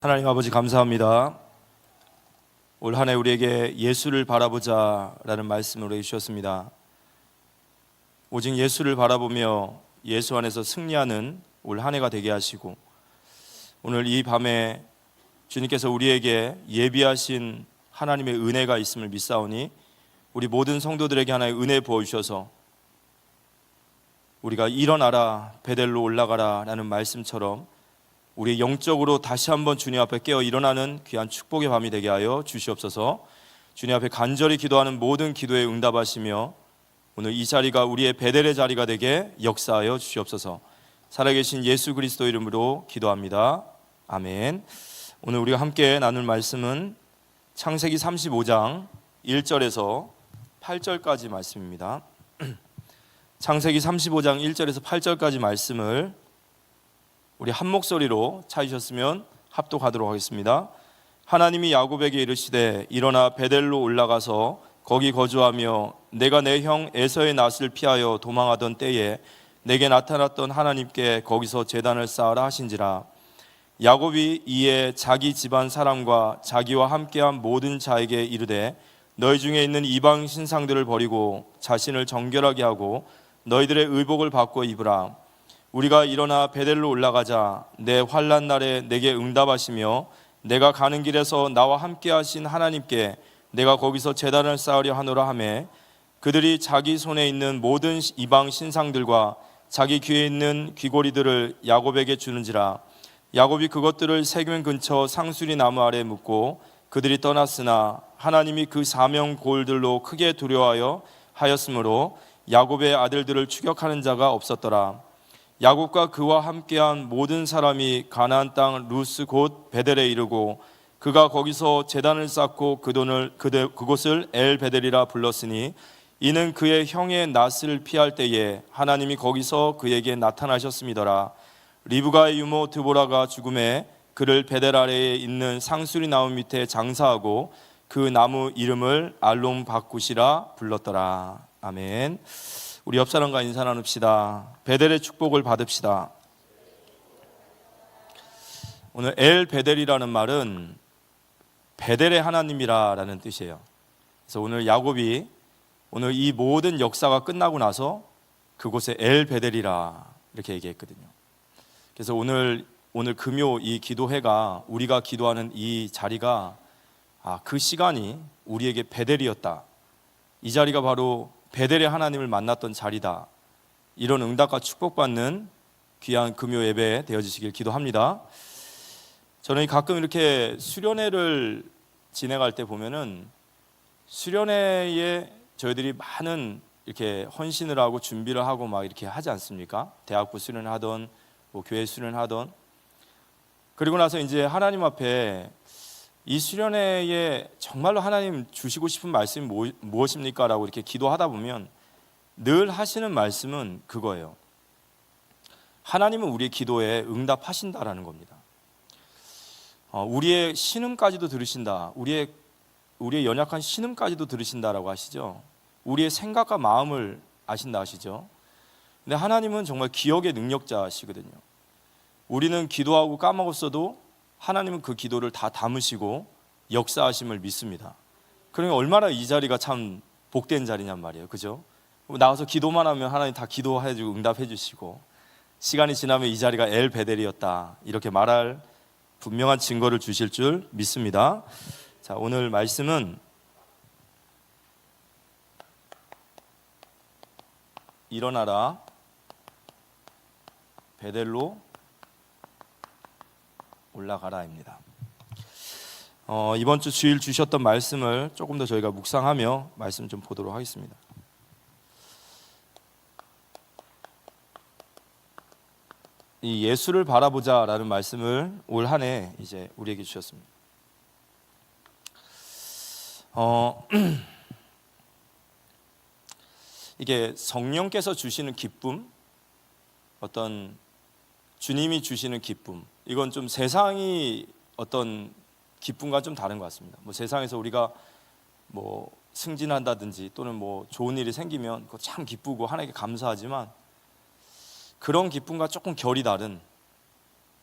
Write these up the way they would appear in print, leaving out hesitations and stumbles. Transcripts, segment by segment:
하나님 아버지 감사합니다. 올 한 해 우리에게 예수를 바라보자 라는 말씀을 해주셨습니다. 오직 예수를 바라보며 예수 안에서 승리하는 올 한 해가 되게 하시고, 오늘 이 밤에 주님께서 우리에게 예비하신 하나님의 은혜가 있음을 믿사오니 우리 모든 성도들에게 하나의 은혜 부어주셔서 우리가 일어나라 베델로 올라가라 라는 말씀처럼 우리 영적으로 다시 한번 주님 앞에 깨어 일어나는 귀한 축복의 밤이 되게 하여 주시옵소서. 주님 앞에 간절히 기도하는 모든 기도에 응답하시며 오늘 이 자리가 우리의 베델의 자리가 되게 역사하여 주시옵소서. 살아계신 예수 그리스도 이름으로 기도합니다. 아멘. 오늘 우리가 함께 나눌 말씀은 창세기 35장 1절에서 8절까지 말씀입니다. 창세기 35장 1절에서 8절까지 말씀을 우리 한 목소리로 찾으셨으면 합독하도록 하겠습니다. 하나님이 야곱에게 이르시되 일어나 베델로 올라가서 거기 거주하며 내가 내 형 에서의 낫을 피하여 도망하던 때에 내게 나타났던 하나님께 거기서 제단을 쌓으라 하신지라. 야곱이 이에 자기 집안 사람과 자기와 함께한 모든 자에게 이르되 너희 중에 있는 이방 신상들을 버리고 자신을 정결하게 하고 너희들의 의복을 바꿔 입으라. 우리가 일어나 베델로 올라가자. 내 환난 날에 내게 응답하시며 내가 가는 길에서 나와 함께 하신 하나님께 내가 거기서 제단을 쌓으려 하노라 하매 그들이 자기 손에 있는 모든 이방 신상들과 자기 귀에 있는 귀고리들을 야곱에게 주는지라. 야곱이 그것들을 세겜 근처 상수리 나무 아래 묻고 그들이 떠났으나 하나님이 그 사명 골들로 크게 두려워하여 하였으므로 야곱의 아들들을 추격하는 자가 없었더라. 야곱과 그와 함께한 모든 사람이 가나안 땅 루스 곧 베델에 이르고 그가 거기서 제단을 쌓고 그곳을 엘 베델이라 불렀으니 이는 그의 형의 낫을 피할 때에 하나님이 거기서 그에게 나타나셨음이더라. 리브가의 유모 드보라가 죽음에 그를 베델 아래에 있는 상수리 나무 밑에 장사하고 그 나무 이름을 알론 바굿이라 불렀더라. 아멘. 우리 옆 사람과 인사 나눕시다. 베델의 축복을 받읍시다. 오늘 엘 베델이라는 말은 베델의 하나님이라는 뜻이에요. 그래서 오늘 야곱이 오늘 이 모든 역사가 끝나고 나서 그곳에 엘 베델이라 이렇게 얘기했거든요. 그래서 오늘 금요 이 기도회가 우리가 기도하는 이 자리가 그 시간이 우리에게 베델이었다. 이 자리가 바로 베델의 하나님을 만났던 자리다. 이런 응답과 축복받는 귀한 금요 예배 되어지시길 기도합니다. 저는 가끔 이렇게 수련회를 진행할 때 보면은 수련회에 저희들이 많은 이렇게 헌신을 하고 준비를 하고 막 이렇게 하지 않습니까? 대학부 수련하던 뭐 교회 수련하던. 그리고 나서 이제 하나님 앞에 이 수련회에 정말로 하나님 주시고 싶은 말씀이 무엇입니까? 라고 이렇게 기도하다 보면 늘 하시는 말씀은 그거예요. 하나님은 우리의 기도에 응답하신다라는 겁니다. 우리의 신음까지도 들으신다. 우리의 연약한 신음까지도 들으신다라고 하시죠. 우리의 생각과 마음을 아신다 하시죠. 근데 하나님은 정말 기억의 능력자시거든요. 우리는 기도하고 까먹었어도 하나님은 그 기도를 다 담으시고 역사하심을 믿습니다. 그러니 얼마나 이 자리가 참 복된 자리냔 말이에요. 그죠? 나와서 기도만 하면 하나님 다 기도해주고 응답해 주시고 시간이 지나면 이 자리가 엘 베델이었다 이렇게 말할 분명한 증거를 주실 줄 믿습니다. 자, 오늘 말씀은 일어나라 베델로 올라가라입니다. 이번 주 주일 주셨던 말씀을 조금 더 저희가 묵상하며 말씀 좀 보도록 하겠습니다. 이 예수를 바라보자라는 말씀을 올 한 해 이제 우리에게 주셨습니다. 이게 성령께서 주시는 기쁨, 어떤 주님이 주시는 기쁨, 이건 좀 세상이 어떤 기쁨과 좀 다른 것 같습니다. 뭐 세상에서 우리가 뭐 승진한다든지 또는 뭐 좋은 일이 생기면 그거 참 기쁘고 하나님께 감사하지만 그런 기쁨과 조금 결이 다른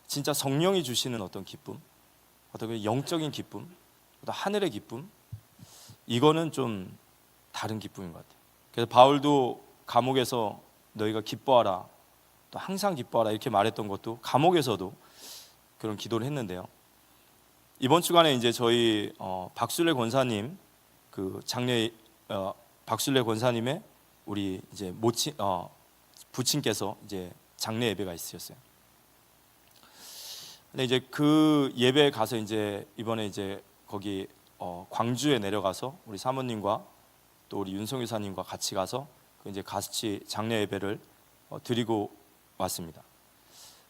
진짜 성령이 주시는 어떤 기쁨, 어떤 그 영적인 기쁨, 또 하늘의 기쁨, 이거는 좀 다른 기쁨인 것 같아요. 그래서 바울도 감옥에서 너희가 기뻐하라, 또 항상 기뻐하라 이렇게 말했던 것도 감옥에서도 그런 기도를 했는데요. 이번 주간에 이제 저희 박순례 권사님 그 장례 박순례 권사님의 우리 이제 모친 부친께서 이제 장례 예배가 있으셨어요. 근데 이제 그 예배에 가서 이제 이번에 이제 거기 광주에 내려가서 우리 사모님과 또 우리 윤성 유사님과 같이 가서 이제 같이 장례 예배를 드리고 왔습니다.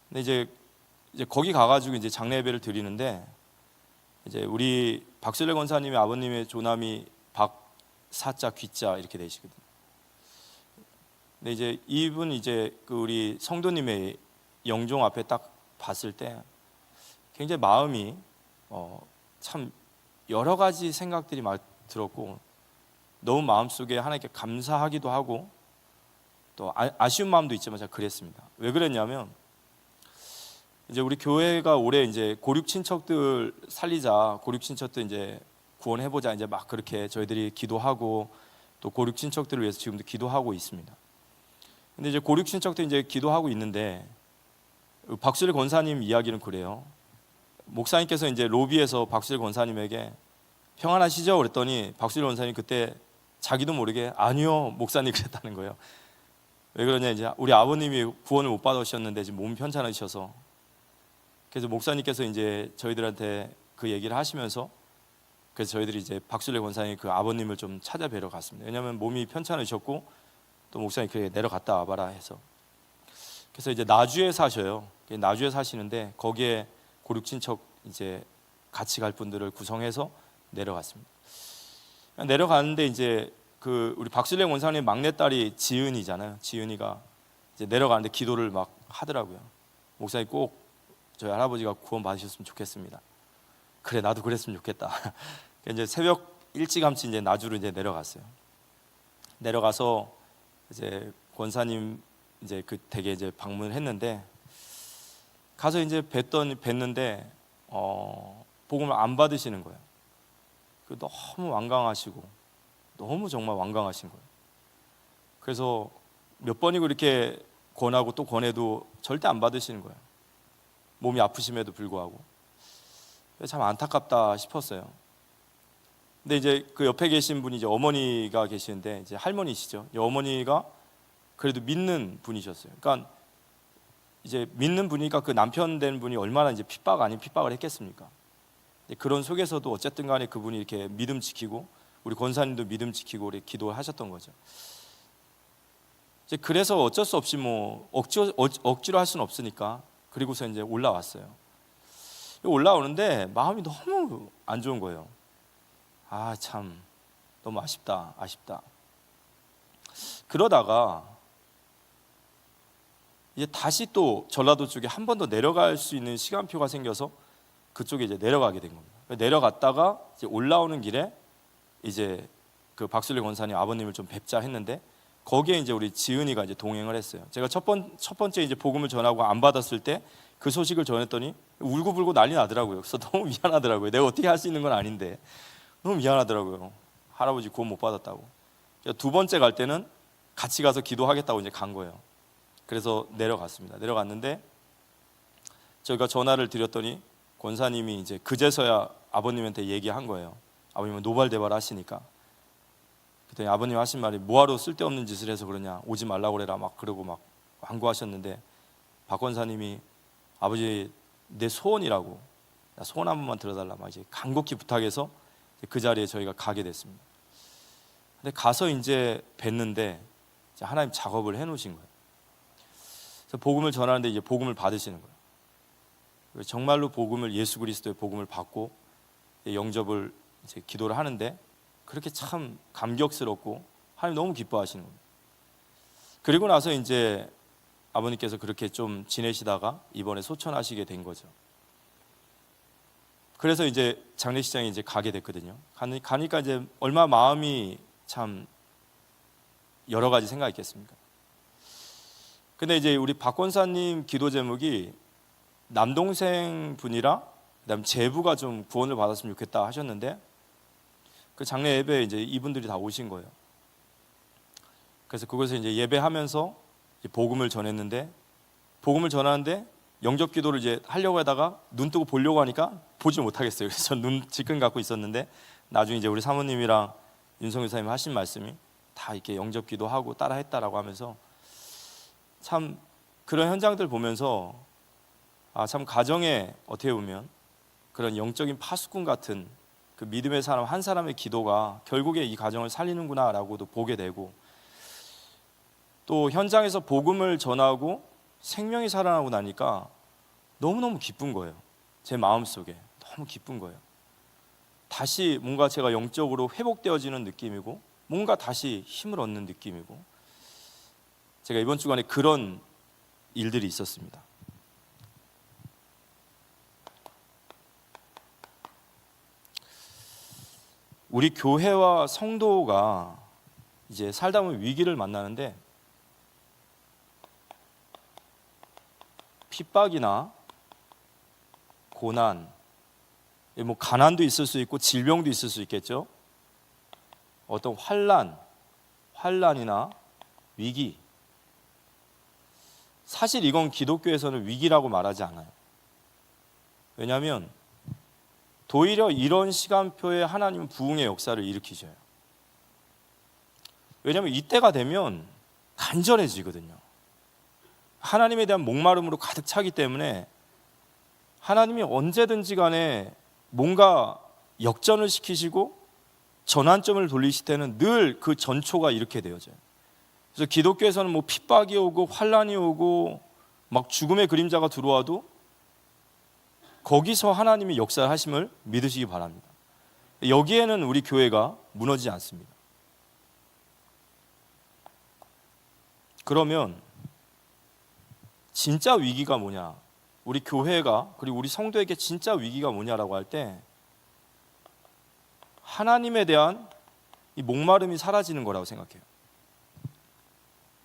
근데 이제 거기 가가지고 이제 장례 예배를 드리는데 이제 우리 박순례 권사님의 아버님의 조남이 박사자 귀자 이렇게 되시거든요. 근데 이제 이분 이제 그 우리 성도님의 영종 앞에 딱 봤을 때 굉장히 마음이 참 여러 가지 생각들이 막 들었고 너무 마음속에 하나님께 감사하기도 하고 또 아쉬운 마음도 있지만 제가 그랬습니다. 왜 그랬냐면 이제 우리 교회가 올해 이제 고륙 친척들 살리자, 고륙 친척들 이제 구원해보자 이제 막 그렇게 저희들이 기도하고 또 고륙 친척들을 위해서 지금도 기도하고 있습니다. 근데 이제 고륙 친척들 이제 기도하고 있는데 박순례 권사님 이야기는 그래요. 목사님께서 이제 로비에서 박순례 권사님에게 평안하시죠? 그랬더니 박순례 권사님 그때 자기도 모르게 아니요 목사님 그랬다는 거예요. 왜 그러냐 이제 우리 아버님이 구원을 못 받으셨는데 지금 몸 편찮으셔서 그래서 목사님께서 이제 저희들한테 그 얘기를 하시면서 그래서 저희들이 이제 박순례 권사님 그 아버님을 좀 찾아뵈러 갔습니다. 왜냐하면 몸이 편찮으셨고 또 목사님 그게 내려갔다 와봐라 해서 그래서 이제 나주에 사셔요. 나주에 사시는데 거기에 고륙 친척 이제 같이 갈 분들을 구성해서 내려갔습니다. 내려가는데 이제 그 우리 박순례 원사님 막내딸이 지은이잖아요. 지은이가 이제 내려가는데 기도를 막 하더라고요. 목사님 꼭 저희 할아버지가 구원 받으셨으면 좋겠습니다. 그래 나도 그랬으면 좋겠다. 이제 새벽 일찌감치 이제 나주로 이제 내려갔어요. 내려가서 이제 권사님 이제 그 댁에 이제 방문을 했는데 가서 이제 뵀는데 복음을 안 받으시는 거예요. 너무 완강하시고 너무 정말 완강하신 거예요. 그래서 몇 번이고 이렇게 권하고 또 권해도 절대 안 받으시는 거예요. 몸이 아프심에도 불구하고 참 안타깝다 싶었어요. 근데 이제 그 옆에 계신 분이 이제 어머니가 계시는데 이제 할머니시죠. 어머니가 그래도 믿는 분이셨어요. 그러니까 이제 믿는 분이니까 그 남편 된 분이 얼마나 이제 핍박 아닌 핍박을 했겠습니까? 그런 속에서도 어쨌든 간에 그분이 이렇게 믿음 지키고 우리 권사님도 믿음 지키고 이렇게 기도를 하셨던 거죠. 이제 그래서 어쩔 수 없이 뭐 억지로 할 수는 없으니까 그리고서 이제 올라왔어요. 올라오는데 마음이 너무 안 좋은 거예요. 아 참 너무 아쉽다. 그러다가 이제 다시 또 전라도 쪽에 한 번 더 내려갈 수 있는 시간표가 생겨서 그쪽에 이제 내려가게 된 겁니다. 내려갔다가 이제 올라오는 길에 이제 그 박순례 권사님 아버님을 좀 뵙자 했는데 거기에 이제 우리 지은이가 이제 동행을 했어요. 제가 첫 번째 이제 복음을 전하고 안 받았을 때 그 소식을 전했더니 울고불고 난리 나더라고요. 그래서 너무 미안하더라고요. 내가 어떻게 할 수 있는 건 아닌데 너무 미안하더라고요. 할아버지 구원 못 받았다고. 두 번째 갈 때는 같이 가서 기도하겠다고 이제 간 거예요. 그래서 내려갔습니다. 내려갔는데 저희가 전화를 드렸더니 권사님이 이제 그제서야 아버님한테 얘기한 거예요. 아버님은 노발대발 하시니까. 그랬더니 아버님 하신 말이 뭐하러 쓸데없는 짓을 해서 그러냐, 오지 말라고 그래라 막 그러고 막 완고하셨는데 박 권사님이 아버지 내 소원이라고 나 소원 한 번만 들어달라 막 이제 간곡히 부탁해서 그 자리에 저희가 가게 됐습니다. 근데 가서 이제 뵀는데 이제 하나님 작업을 해놓으신 거예요. 그래서 복음을 전하는데 이제 복음을 받으시는 거예요. 정말로 복음을 예수 그리스도의 복음을 받고 영접을 이제 기도를 하는데 그렇게 참 감격스럽고 하나님 너무 기뻐하시는 겁니다. 그리고 나서 이제 아버님께서 그렇게 좀 지내시다가 이번에 소천하시게 된 거죠. 그래서 이제 장례식장에 이제 가게 됐거든요. 가니까 이제 얼마 마음이 참 여러 가지 생각이 있겠습니까? 근데 이제 우리 박 권사님 기도 제목이 남동생 분이라 그다음 제부가 좀 구원을 받았으면 좋겠다 하셨는데 그 장례 예배에 이제 이분들이 다 오신 거예요. 그래서 그곳에 이제 예배하면서 이제 복음을 전했는데 복음을 전하는데 영접 기도를 이제 하려고 하다가 눈 뜨고 보려고 하니까 보지 못하겠어요. 그래서 눈 지끈 갖고 있었는데 나중에 이제 우리 사모님이랑 윤성 교사님이 하신 말씀이 다 이렇게 영접 기도하고 따라 했다라고 하면서 참 그런 현장들 보면서 참 가정에 어떻게 보면 그런 영적인 파수꾼 같은 그 믿음의 사람 한 사람의 기도가 결국에 이 가정을 살리는구나라고도 보게 되고 또 현장에서 복음을 전하고 생명이 살아나고 나니까 너무너무 기쁜 거예요. 제 마음속에 너무 기쁜 거예요. 다시 뭔가 제가 영적으로 회복되어지는 느낌이고 뭔가 다시 힘을 얻는 느낌이고 제가 이번 주간에 그런 일들이 있었습니다. 우리 교회와 성도가 이제 살다 보면 위기를 만나는데 핍박이나 고난, 뭐 가난도 있을 수 있고 질병도 있을 수 있겠죠. 어떤 환난이나 위기. 사실 이건 기독교에서는 위기라고 말하지 않아요. 왜냐하면 도리어 이런 시간표에 하나님은 부흥의 역사를 일으키셔요. 왜냐하면 이때가 되면 간절해지거든요. 하나님에 대한 목마름으로 가득 차기 때문에 하나님이 언제든지 간에 뭔가 역전을 시키시고 전환점을 돌리실 때는 늘 그 전초가 이렇게 되어져요. 그래서 기독교에서는 뭐 핍박이 오고 환난이 오고 막 죽음의 그림자가 들어와도 거기서 하나님이 역사하심을 믿으시기 바랍니다. 여기에는 우리 교회가 무너지지 않습니다. 그러면 진짜 위기가 뭐냐? 우리 교회가 그리고 우리 성도에게 진짜 위기가 뭐냐라고 할 때 하나님에 대한 이 목마름이 사라지는 거라고 생각해요.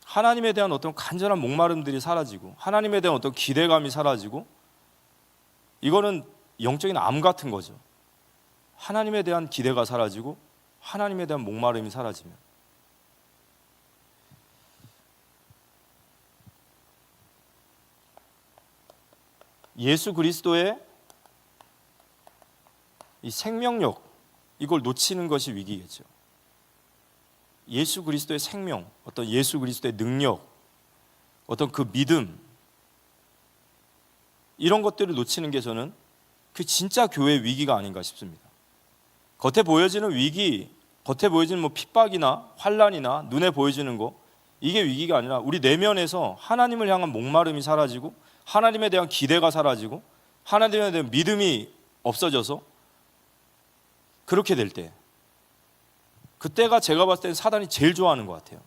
하나님에 대한 어떤 간절한 목마름들이 사라지고 하나님에 대한 어떤 기대감이 사라지고 이거는 영적인 암 같은 거죠. 하나님에 대한 기대가 사라지고 하나님에 대한 목마름이 사라지면 예수 그리스도의 이 생명력 이걸 놓치는 것이 위기겠죠. 예수 그리스도의 생명, 어떤 예수 그리스도의 능력, 어떤 그 믿음 이런 것들을 놓치는 게 저는 그 진짜 교회의 위기가 아닌가 싶습니다. 겉에 보여지는 위기, 겉에 보여지는 뭐 핍박이나 환난이나 눈에 보여지는 거 이게 위기가 아니라 우리 내면에서 하나님을 향한 목마름이 사라지고 하나님에 대한 기대가 사라지고 하나님에 대한 믿음이 없어져서 그렇게 될 때 그때가 제가 봤을 때는 사단이 제일 좋아하는 것 같아요.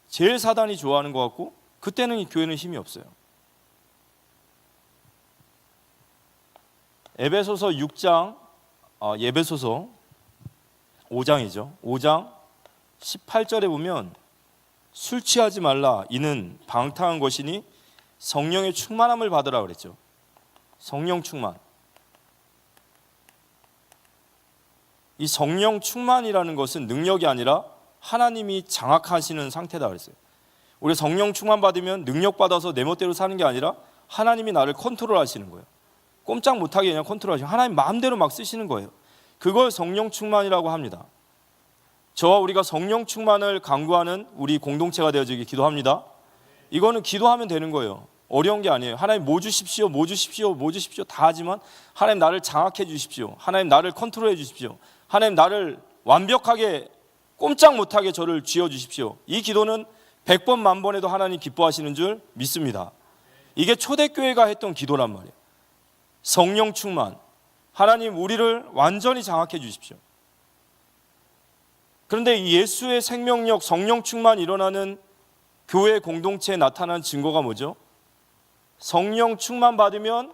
제일 사단이 좋아하는 것 같고 그때는 이 교회는 힘이 없어요. 에베소서 6장 에베소서 5장이죠. 5장 18절에 보면 술 취하지 말라 이는 방탕한 것이니 성령의 충만함을 받으라 그랬죠. 성령 충만. 이 성령 충만이라는 것은 능력이 아니라 하나님이 장악하시는 상태다 그랬어요. 우리 성령 충만 받으면 능력 받아서 내 멋대로 사는 게 아니라 하나님이 나를 컨트롤하시는 거예요. 꼼짝 못하게 그냥 컨트롤하시고 하나님 마음대로 막 쓰시는 거예요. 그걸 성령 충만이라고 합니다. 저와 우리가 성령 충만을 강구하는 우리 공동체가 되어지기 기도합니다. 이거는 기도하면 되는 거예요. 어려운 게 아니에요. 하나님 뭐 주십시오, 뭐 주십시오, 뭐 주십시오 다 하지만 하나님 나를 장악해 주십시오. 하나님 나를 컨트롤해 주십시오. 하나님 나를 완벽하게 꼼짝 못하게 저를 쥐어 주십시오. 이 기도는 100번 만번에도 하나님 기뻐하시는 줄 믿습니다. 이게 초대교회가 했던 기도란 말이에요. 성령 충만. 하나님 우리를 완전히 장악해 주십시오. 그런데 이 예수의 생명력 성령 충만 일어나는 교회 공동체에 나타난 증거가 뭐죠? 성령 충만 받으면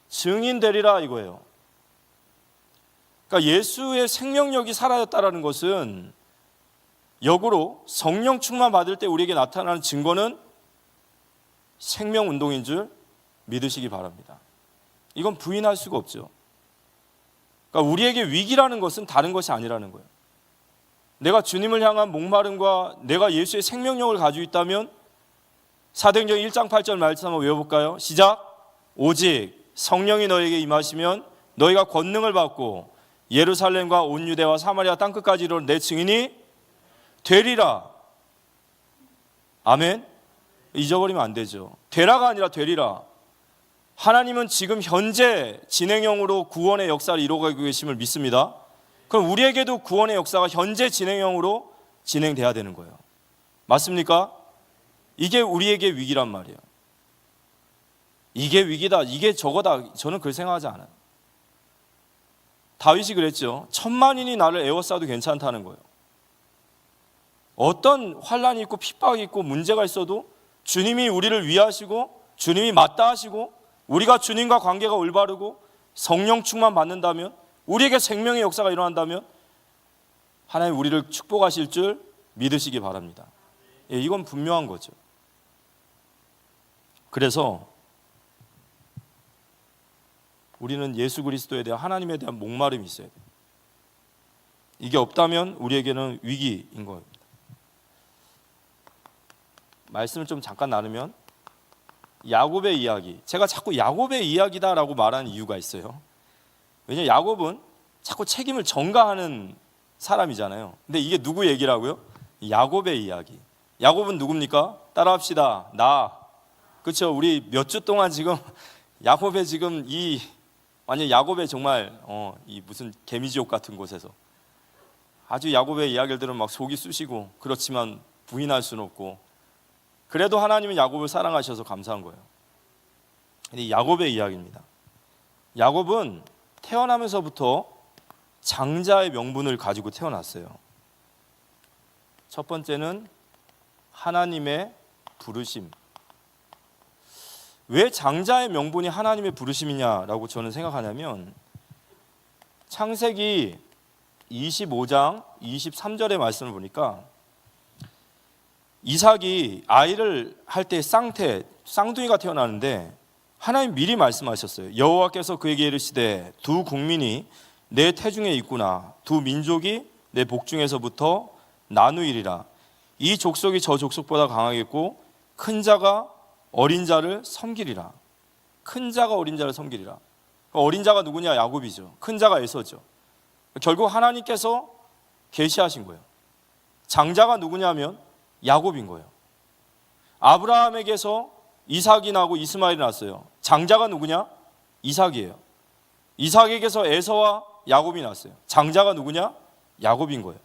증인 되리라 이거예요. 그러니까 예수의 생명력이 사라졌다는 것은 역으로 성령 충만 받을 때 우리에게 나타나는 증거는 생명운동인 줄 믿으시기 바랍니다. 이건 부인할 수가 없죠. 그러니까 우리에게 위기라는 것은 다른 것이 아니라는 거예요. 내가 주님을 향한 목마름과 내가 예수의 생명력을 가지고 있다면 사도행전 1장 8절 말씀 한번 외워볼까요? 시작. 오직 성령이 너에게 임하시면 너희가 권능을 받고 예루살렘과 온 유대와 사마리아 땅끝까지 이르러 내 증인이 되리라. 아멘. 잊어버리면 안 되죠. 되라가 아니라 되리라. 하나님은 지금 현재 진행형으로 구원의 역사를 이루어가고 계심을 믿습니다. 그럼 우리에게도 구원의 역사가 현재 진행형으로 진행돼야 되는 거예요. 맞습니까? 이게 우리에게 위기란 말이에요. 이게 위기다, 이게 저거다, 저는 그렇게 생각하지 않아요. 다윗이 그랬죠. 1000만인이 나를 에워싸도 괜찮다는 거예요. 어떤 환난이 있고 핍박이 있고 문제가 있어도 주님이 우리를 위하시고 주님이 맞다하시고 우리가 주님과 관계가 올바르고 성령 충만 받는다면, 우리에게 생명의 역사가 일어난다면 하나님 우리를 축복하실 줄 믿으시기 바랍니다. 예, 이건 분명한 거죠. 그래서 우리는 예수 그리스도에 대한, 하나님에 대한 목마름이 있어야 돼요. 이게 없다면 우리에게는 위기인 겁니다. 말씀을 좀 잠깐 나누면 야곱의 이야기, 제가 자꾸 야곱의 이야기다라고 말하는 이유가 있어요. 왜냐하면 야곱은 자꾸 책임을 전가하는 사람이잖아요. 근데 이게 누구 얘기라고요? 야곱의 이야기. 야곱은 누굽니까? 따라합시다. 나. 그렇죠? 우리 몇 주 동안 지금 야곱의 지금 이 완전 야곱의 정말 이 무슨 개미지옥 같은 곳에서 아주 야곱의 이야기를 들으면 막 속이 쑤시고, 그렇지만 부인할 수는 없고, 그래도 하나님은 야곱을 사랑하셔서 감사한 거예요. 근데 야곱의 이야기입니다. 야곱은 태어나면서부터 장자의 명분을 가지고 태어났어요. 첫 번째는 하나님의 부르심. 왜 장자의 명분이 하나님의 부르심이냐라고 저는 생각하냐면, 창세기 25장 23절의 말씀을 보니까 이삭이 아이를 할 때 쌍둥이가 태어나는데 하나님 미리 말씀하셨어요. 여호와께서 그에게 이르시되 두 국민이 내 태중에 있구나. 두 민족이 내 복중에서부터 나누이리라. 이 족속이 저 족속보다 강하겠고 큰 자가 어린 자를 섬기리라. 큰 자가 어린 자를 섬기리라. 어린 자가 누구냐? 야곱이죠. 큰 자가 에서죠. 결국 하나님께서 계시하신 거예요. 장자가 누구냐면 야곱인 거예요. 아브라함에게서 이삭이 나고 이스마엘이 났어요. 장자가 누구냐? 이삭이에요. 이삭에게서 에서와 야곱이 났어요. 장자가 누구냐? 야곱인 거예요.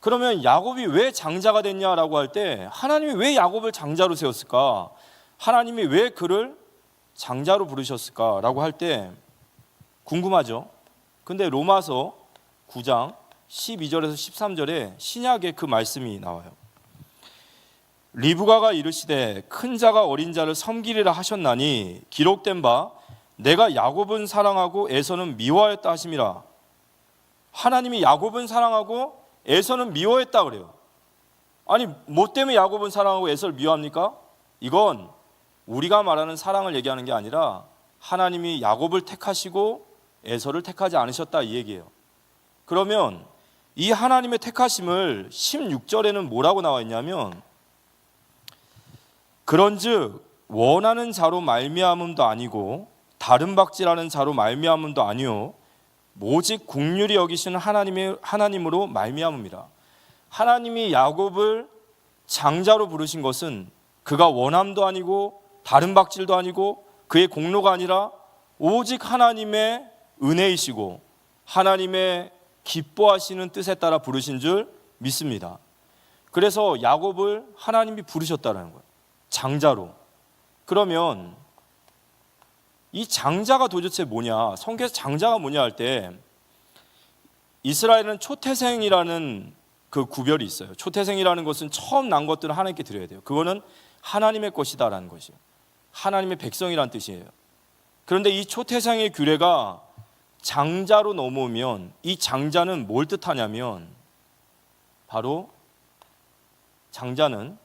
그러면 야곱이 왜 장자가 됐냐라고 할 때, 하나님이 왜 야곱을 장자로 세웠을까? 하나님이 왜 그를 장자로 부르셨을까라고 할 때 궁금하죠? 근데 로마서 9장 12절에서 13절에 신약의 그 말씀이 나와요. 리브가가 이르시되 큰 자가 어린 자를 섬기리라 하셨나니 기록된 바 내가 야곱은 사랑하고 에서는 미워하였다 하심이라. 하나님이 야곱은 사랑하고 에서는 미워했다 그래요. 아니 뭐 때문에 야곱은 사랑하고 에서를 미워합니까? 이건 우리가 말하는 사랑을 얘기하는 게 아니라 하나님이 야곱을 택하시고 에서를 택하지 않으셨다 이 얘기예요. 그러면 이 하나님의 택하심을 16절에는 뭐라고 나와 있냐면, 그런즉 원하는 자로 말미암음도 아니고 다른 박질하는 자로 말미암음도 아니요 오직 긍휼히 여기시는 하나님으로 말미암음이라. 하나님이 야곱을 장자로 부르신 것은 그가 원함도 아니고 다른 박질도 아니고 그의 공로가 아니라 오직 하나님의 은혜이시고 하나님의 기뻐하시는 뜻에 따라 부르신 줄 믿습니다. 그래서 야곱을 하나님이 부르셨다는 거예요. 장자로. 그러면 이 장자가 도대체 뭐냐? 성경에서 장자가 뭐냐 할 때 이스라엘은 초태생이라는 그 구별이 있어요. 초태생이라는 것은 처음 난 것들을 하나님께 드려야 돼요. 그거는 하나님의 것이다라는 것이에요. 하나님의 백성이라는 뜻이에요. 그런데 이 초태생의 규례가 장자로 넘어오면 이 장자는 뭘 뜻하냐면, 바로 장자는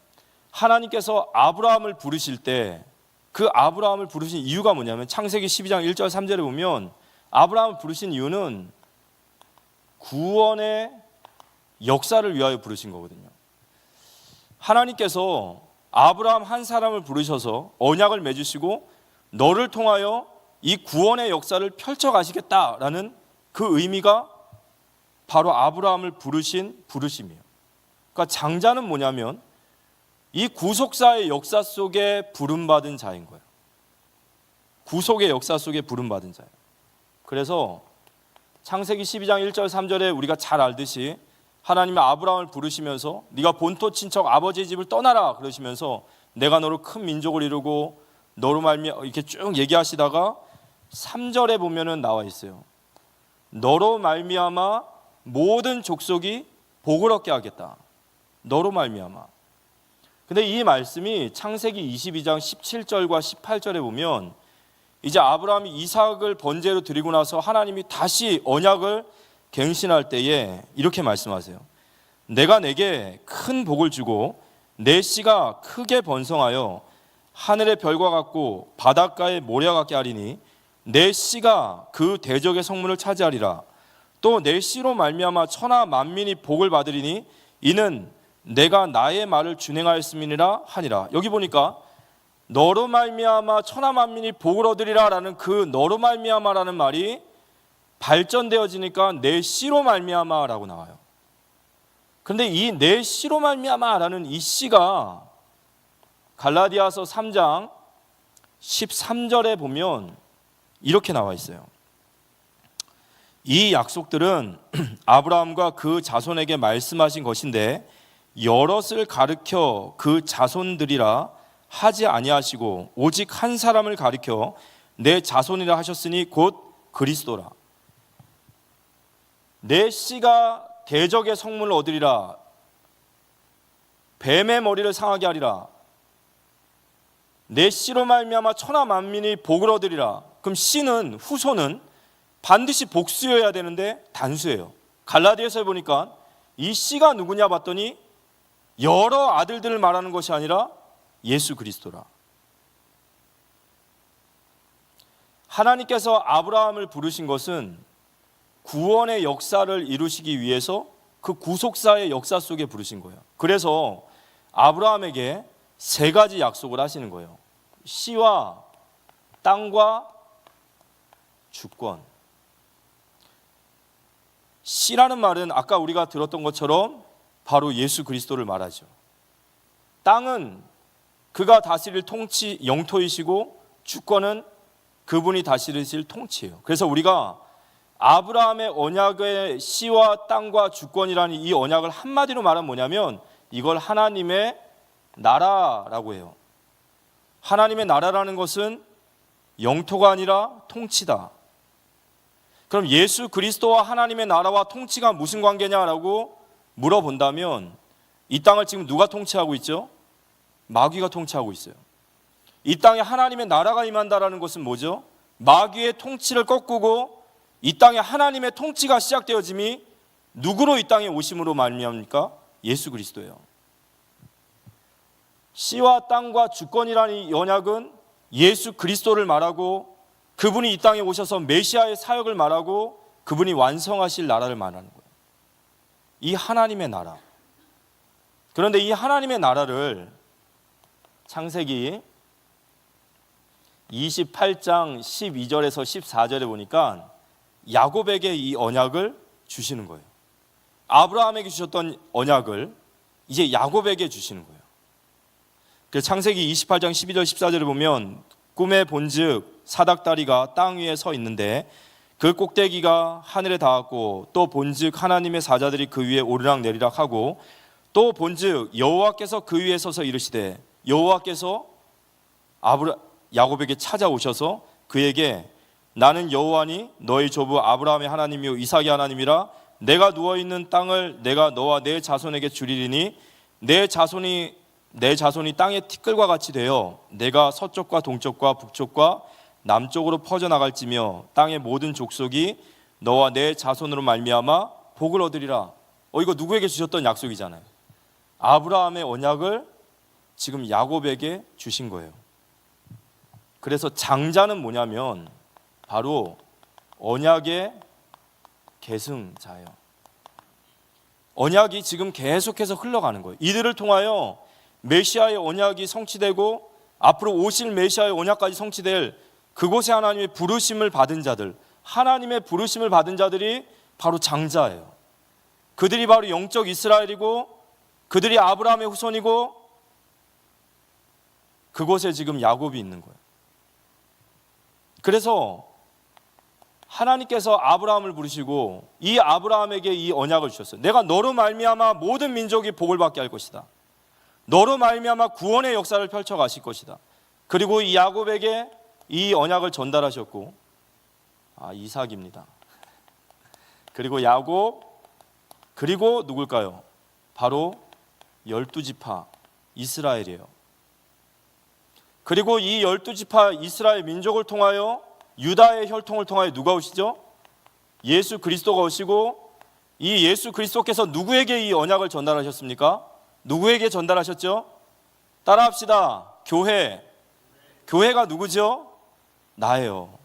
하나님께서 아브라함을 부르실 때 그 아브라함을 부르신 이유가 뭐냐면 창세기 12장 1절 3절에 보면 아브라함을 부르신 이유는 구원의 역사를 위하여 부르신 거거든요. 하나님께서 아브라함 한 사람을 부르셔서 언약을 맺으시고 너를 통하여 이 구원의 역사를 펼쳐가시겠다라는 그 의미가 바로 아브라함을 부르신 부르심이에요. 그러니까 장자는 뭐냐면 이 구속사의 역사 속에 부름받은 자인 거예요. 구속의 역사 속에 부름받은 자예요. 그래서 창세기 12장 1절 3절에 우리가 잘 알듯이 하나님이 아브라함을 부르시면서 네가 본토 친척 아버지의 집을 떠나라 그러시면서 내가 너로 큰 민족을 이루고 너로 말미암아 이렇게 쭉 얘기하시다가 3절에 보면은 나와 있어요. 너로 말미암아 모든 족속이 복을 얻게 하겠다. 너로 말미암아. 근데 이 말씀이 창세기 22장 17절과 18절에 보면 이제 아브라함이 이삭을 번제로 드리고 나서 하나님이 다시 언약을 갱신할 때에 이렇게 말씀하세요. 내가 내게 큰 복을 주고 내 씨가 크게 번성하여 하늘의 별과 같고 바닷가의 모래와 같게 하리니 내 씨가 그 대적의 성문을 차지하리라. 또 내 씨로 말미암아 천하 만민이 복을 받으리니 이는 내가 나의 말을 준행하였음이니라 하니라. 여기 보니까 너로 말미암아 천하 만민이 복을 얻으리라 라는 그 너로 말미암아라는 말이 발전되어지니까 내 씨로 말미암아라고 나와요. 그런데 이 내 씨로 말미암아라는 이 씨가 갈라디아서 3장 13절에 보면 이렇게 나와 있어요. 이 약속들은 아브라함과 그 자손에게 말씀하신 것인데 여럿을 가르쳐 그 자손들이라 하지 아니하시고 오직 한 사람을 가르쳐 내 자손이라 하셨으니 곧 그리스도라. 내 씨가 대적의 성문을 얻으리라. 뱀의 머리를 상하게 하리라. 내 씨로 말미암아 천하 만민이 복을 얻으리라. 그럼 씨는 후손은 반드시 복수여야 되는데 단수예요. 갈라디아서에 보니까 이 씨가 누구냐 봤더니 여러 아들들을 말하는 것이 아니라 예수 그리스도라. 하나님께서 아브라함을 부르신 것은 구원의 역사를 이루시기 위해서 그 구속사의 역사 속에 부르신 거예요. 그래서 아브라함에게 세 가지 약속을 하시는 거예요. 씨와 땅과 주권. 씨라는 말은 아까 우리가 들었던 것처럼 바로 예수 그리스도를 말하죠. 땅은 그가 다스릴 통치 영토이시고 주권은 그분이 다스리실 통치예요. 그래서 우리가 아브라함의 언약의 씨와 땅과 주권이라는 이 언약을 한마디로 말하면 뭐냐면 이걸 하나님의 나라라고 해요. 하나님의 나라라는 것은 영토가 아니라 통치다. 그럼 예수 그리스도와 하나님의 나라와 통치가 무슨 관계냐라고 물어본다면 이 땅을 지금 누가 통치하고 있죠? 마귀가 통치하고 있어요. 이 땅에 하나님의 나라가 임한다라는 것은 뭐죠? 마귀의 통치를 꺾고 이 땅에 하나님의 통치가 시작되어짐이 누구로 이 땅에 오심으로 말미암습니까? 예수 그리스도예요. 씨와 땅과 주권이라는 이 언약은 예수 그리스도를 말하고 그분이 이 땅에 오셔서 메시아의 사역을 말하고 그분이 완성하실 나라를 말하는 거예요. 이 하나님의 나라. 그런데 이 하나님의 나라를 창세기 28장 12절에서 14절에 보니까 야곱에게 이 언약을 주시는 거예요. 아브라함에게 주셨던 언약을 이제 야곱에게 주시는 거예요. 그래서 창세기 28장 12절 14절에 보면 꿈에 본즉 사닥다리가 땅 위에 서 있는데 그 꼭대기가 하늘에 닿았고 또 본즉 하나님의 사자들이 그 위에 오르락 내리락 하고 또 본즉 여호와께서 그 위에 서서 이르시되 여호와께서 야곱에게 찾아오셔서 그에게 나는 여호와니 너희 조부 아브라함의 하나님이요 이삭의 하나님이라 내가 누워있는 땅을 내가 너와 내 자손에게 주리리니 내 자손이 땅의 티끌과 같이 되어 내가 서쪽과 동쪽과 북쪽과 남쪽으로 퍼져나갈지며 땅의 모든 족속이 너와 내 자손으로 말미암아 복을 얻으리라. 이거 누구에게 주셨던 약속이잖아요. 아브라함의 언약을 지금 야곱에게 주신 거예요. 그래서 장자는 뭐냐면 바로 언약의 계승자예요. 언약이 지금 계속해서 흘러가는 거예요. 이들을 통하여 메시아의 언약이 성취되고 앞으로 오실 메시아의 언약까지 성취될 그곳에 하나님의 부르심을 받은 자들, 하나님의 부르심을 받은 자들이 바로 장자예요. 그들이 바로 영적 이스라엘이고 그들이 아브라함의 후손이고 그곳에 지금 야곱이 있는 거예요. 그래서 하나님께서 아브라함을 부르시고 이 아브라함에게 이 언약을 주셨어요. 내가 너로 말미암아 모든 민족이 복을 받게 할 것이다. 너로 말미암아 구원의 역사를 펼쳐 가실 것이다. 그리고 이 야곱에게 이 언약을 전달하셨고 이삭입니다. 그리고 야곱, 그리고 누굴까요? 바로 12지파 이스라엘이에요. 그리고 이 12지파 이스라엘 민족을 통하여 유다의 혈통을 통하여 누가 오시죠? 예수 그리스도가 오시고 이 예수 그리스도께서 누구에게 이 언약을 전달하셨습니까? 누구에게 전달하셨죠? 따라합시다. 교회. 교회가 누구죠? 나예요.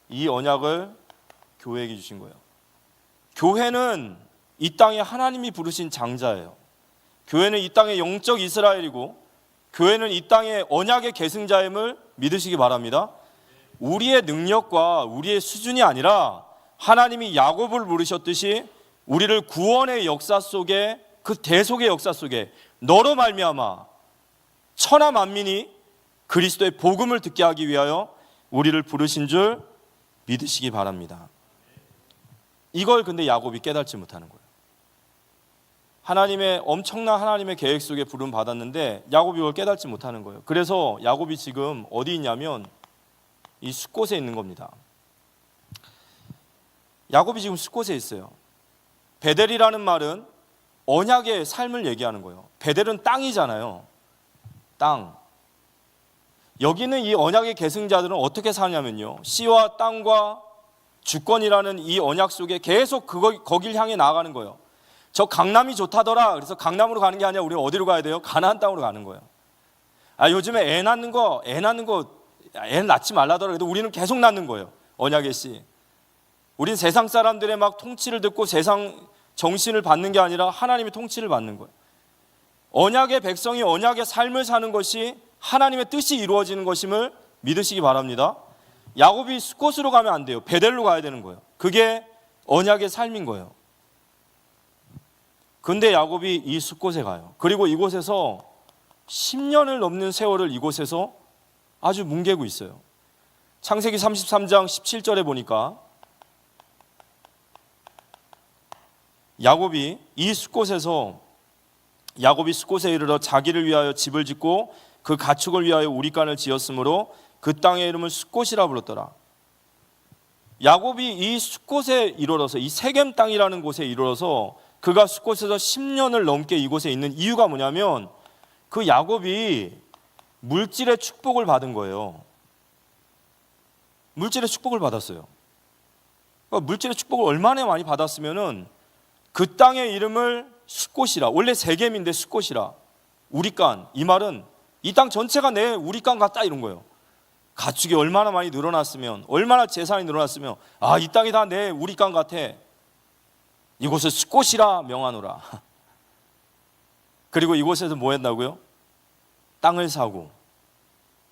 이 언약을 교회에게 주신 거예요. 교회는 이 땅에 하나님이 부르신 장자예요. 교회는 이 땅의 영적 이스라엘이고 교회는 이 땅의 언약의 계승자임을 믿으시기 바랍니다. 우리의 능력과 우리의 수준이 아니라 하나님이 야곱을 부르셨듯이 우리를 구원의 역사 속에 그 대속의 역사 속에 너로 말미암아 천하 만민이 그리스도의 복음을 듣게 하기 위하여 우리를 부르신 줄 믿으시기 바랍니다. 이걸 근데 야곱이 깨닫지 못하는 거예요. 하나님의 엄청난 하나님의 계획 속에 부름 받았는데 야곱이 이걸 깨닫지 못하는 거예요. 그래서 야곱이 지금 어디 있냐면 이 숫곳에 있는 겁니다. 야곱이 지금 숫곳에 있어요. 베델이라는 말은 언약의 삶을 얘기하는 거예요. 베델은 땅이잖아요. 땅. 여기는 이 언약의 계승자들은 어떻게 사냐면요, 씨와 땅과 주권이라는 이 언약 속에 계속 거길 향해 나아가는 거예요. 저 강남이 좋다더라. 그래서 강남으로 가는 게 아니라 우리가 어디로 가야 돼요? 가나안 땅으로 가는 거예요. 요즘에 애 낳는 거 애 낳지 말라더라. 그래도 우리는 계속 낳는 거예요. 언약의 씨. 우린 세상 사람들의 막 통치를 듣고 세상 정신을 받는 게 아니라 하나님의 통치를 받는 거예요. 언약의 백성이 언약의 삶을 사는 것이 하나님의 뜻이 이루어지는 것임을 믿으시기 바랍니다. 야곱이 숫곳으로 가면 안 돼요. 베델로 가야 되는 거예요. 그게 언약의 삶인 거예요. 근데 야곱이 이 숫곳에 가요. 그리고 이곳에서 10년을 넘는 세월을 이곳에서 아주 뭉개고 있어요. 창세기 33장 17절에 보니까 야곱이 숫곳에 이르러 자기를 위하여 집을 짓고 그 가축을 위하여 우리간을 지었으므로 그 땅의 이름을 숫곳이라 불렀더라. 야곱이 이 숫곳에 이르러서 이 세겜 땅이라는 곳에 이르러서 그가 숫곳에서 10년을 넘게 이곳에 있는 이유가 뭐냐면 그 야곱이 물질의 축복을 받은 거예요. 물질의 축복을 받았어요. 그러니까 물질의 축복을 얼마나 많이 받았으면은 그 땅의 이름을 숫곳이라, 원래 세겜인데 숫곳이라, 우리간, 이 말은 이 땅 전체가 내 우리간 같다 이런 거예요. 가축이 얼마나 많이 늘어났으면, 얼마나 재산이 늘어났으면 이 땅이 다 내 우리간 같아. 이곳을 숫곳이라 명하노라. 그리고 이곳에서 뭐 했다고요? 땅을 사고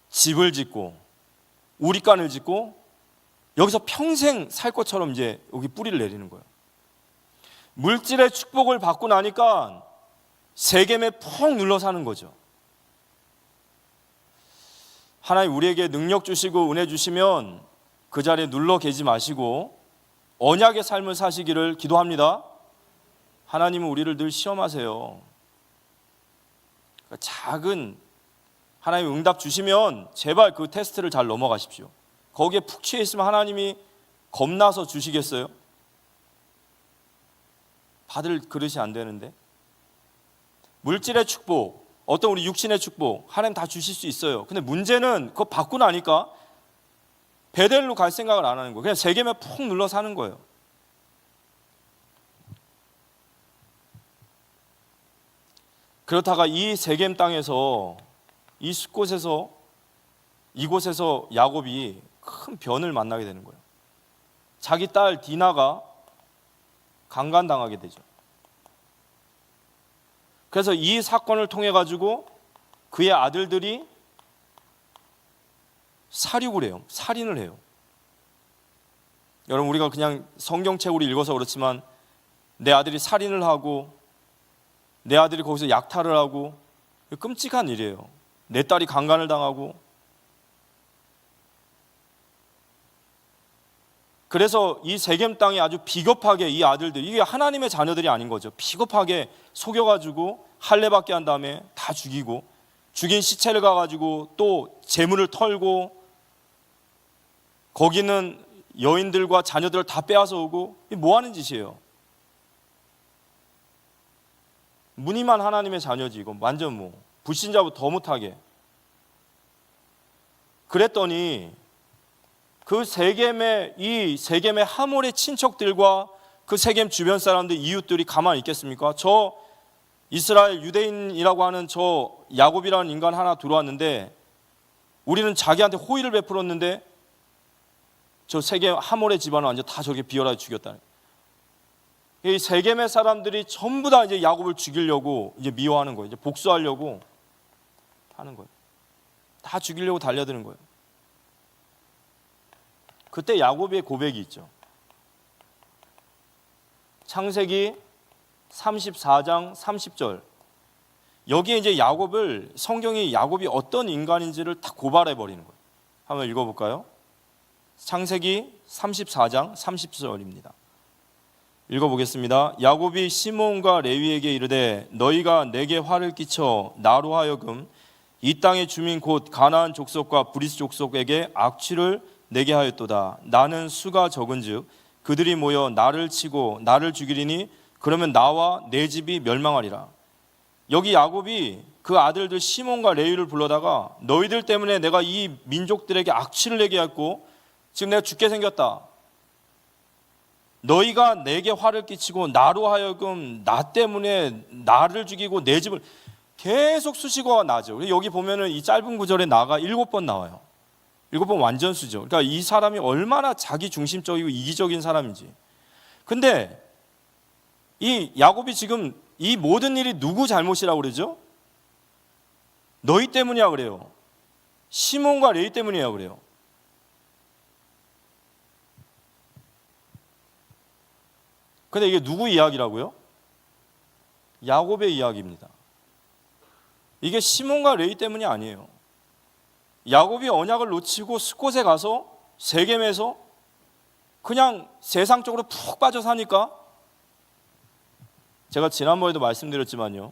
집을 짓고 우리간을 짓고 여기서 평생 살 것처럼 이제 여기 뿌리를 내리는 거예요. 물질의 축복을 받고 나니까 세겜에 푹 눌러 사는 거죠. 하나님 우리에게 능력 주시고 은혜 주시면 그 자리에 눌러 계지 마시고 언약의 삶을 사시기를 기도합니다. 하나님은 우리를 늘 시험하세요. 작은 하나님 응답 주시면 제발 그 테스트를 잘 넘어가십시오. 거기에 푹 취해 있으면 하나님이 겁나서 주시겠어요? 받을 그릇이 안 되는데. 물질의 축복, 어떤 우리 육신의 축복 하나님 다 주실 수 있어요. 근데 문제는 그거 받고 나니까 베델로 갈 생각을 안 하는 거예요. 그냥 세겜에 푹 눌러 사는 거예요. 그렇다가 이 세겜 땅에서 이 숫곳에서 이곳에서 야곱이 큰 변을 만나게 되는 거예요. 자기 딸 디나가 강간당하게 되죠. 그래서 이 사건을 통해 가지고 그의 아들들이 살육을 해요. 살인을 해요. 여러분, 우리가 그냥 성경책으로 읽어서 그렇지만 내 아들이 살인을 하고 내 아들이 거기서 약탈을 하고, 끔찍한 일이에요. 내 딸이 강간을 당하고. 그래서 이 세겜 땅에 아주 비겁하게 이 아들들, 이게 하나님의 자녀들이 아닌 거죠. 비겁하게 속여가지고 할례받게 한 다음에 다 죽이고, 죽인 시체를 가가지고 또 재물을 털고, 거기는 여인들과 자녀들을 다 빼앗아 오고, 이게 뭐 하는 짓이에요? 무늬만 하나님의 자녀지, 이거 완전 뭐 불신자보다 더 못하게. 그랬더니 그 세겜의 하몰의 친척들과 그 세겜 주변 사람들, 이웃들이 가만히 있겠습니까? 저 이스라엘 유대인이라고 하는 저 야곱이라는 인간 하나 들어왔는데 우리는 자기한테 호의를 베풀었는데 저 세겜 하몰의 집안을 완전 다 저렇게 비열하게 죽였다는 거예요. 이 세겜의 사람들이 전부 다 이제 야곱을 죽이려고 이제 미워하는 거예요. 이제 복수하려고 하는 거예요. 다 죽이려고 달려드는 거예요. 그때 야곱의 고백이 있죠. 창세기 34장 30절. 여기에 이제 성경이 야곱이 어떤 인간인지를 다 고발해 버리는 거예요. 한번 읽어볼까요? 창세기 34장 30절입니다. 읽어보겠습니다. 야곱이 시몬과 레위에게 이르되 너희가 내게 화를 끼쳐 나로 하여금 이 땅의 주민 곧 가나안 족속과 브리스 족속에게 악취를 내게 하였도다. 나는 수가 적은즉 그들이 모여 나를 치고 나를 죽이리니 그러면 나와 내 집이 멸망하리라. 여기 야곱이 그 아들들 시몬과 레위를 불러다가 너희들 때문에 내가 이 민족들에게 악취를 내게 했고 지금 내가 죽게 생겼다. 너희가 내게 화를 끼치고 나로 하여금 나 때문에 나를 죽이고 내 집을, 계속 수식어가 나죠. 여기 보면은 이 짧은 구절에 나가 7번 나와요. 7번 완전수죠. 그러니까 이 사람이 얼마나 자기 중심적이고 이기적인 사람인지. 근데 이 야곱이 지금 이 모든 일이 누구 잘못이라고 그러죠? 너희 때문이야 그래요. 시몬과 레위 때문이야 그래요. 근데 이게 누구 이야기라고요? 야곱의 이야기입니다. 이게 시몬과 레위 때문이 아니에요. 야곱이 언약을 놓치고 숫곳에 가서 세겜에서 그냥 세상적으로 푹 빠져 사니까, 제가 지난번에도 말씀드렸지만요,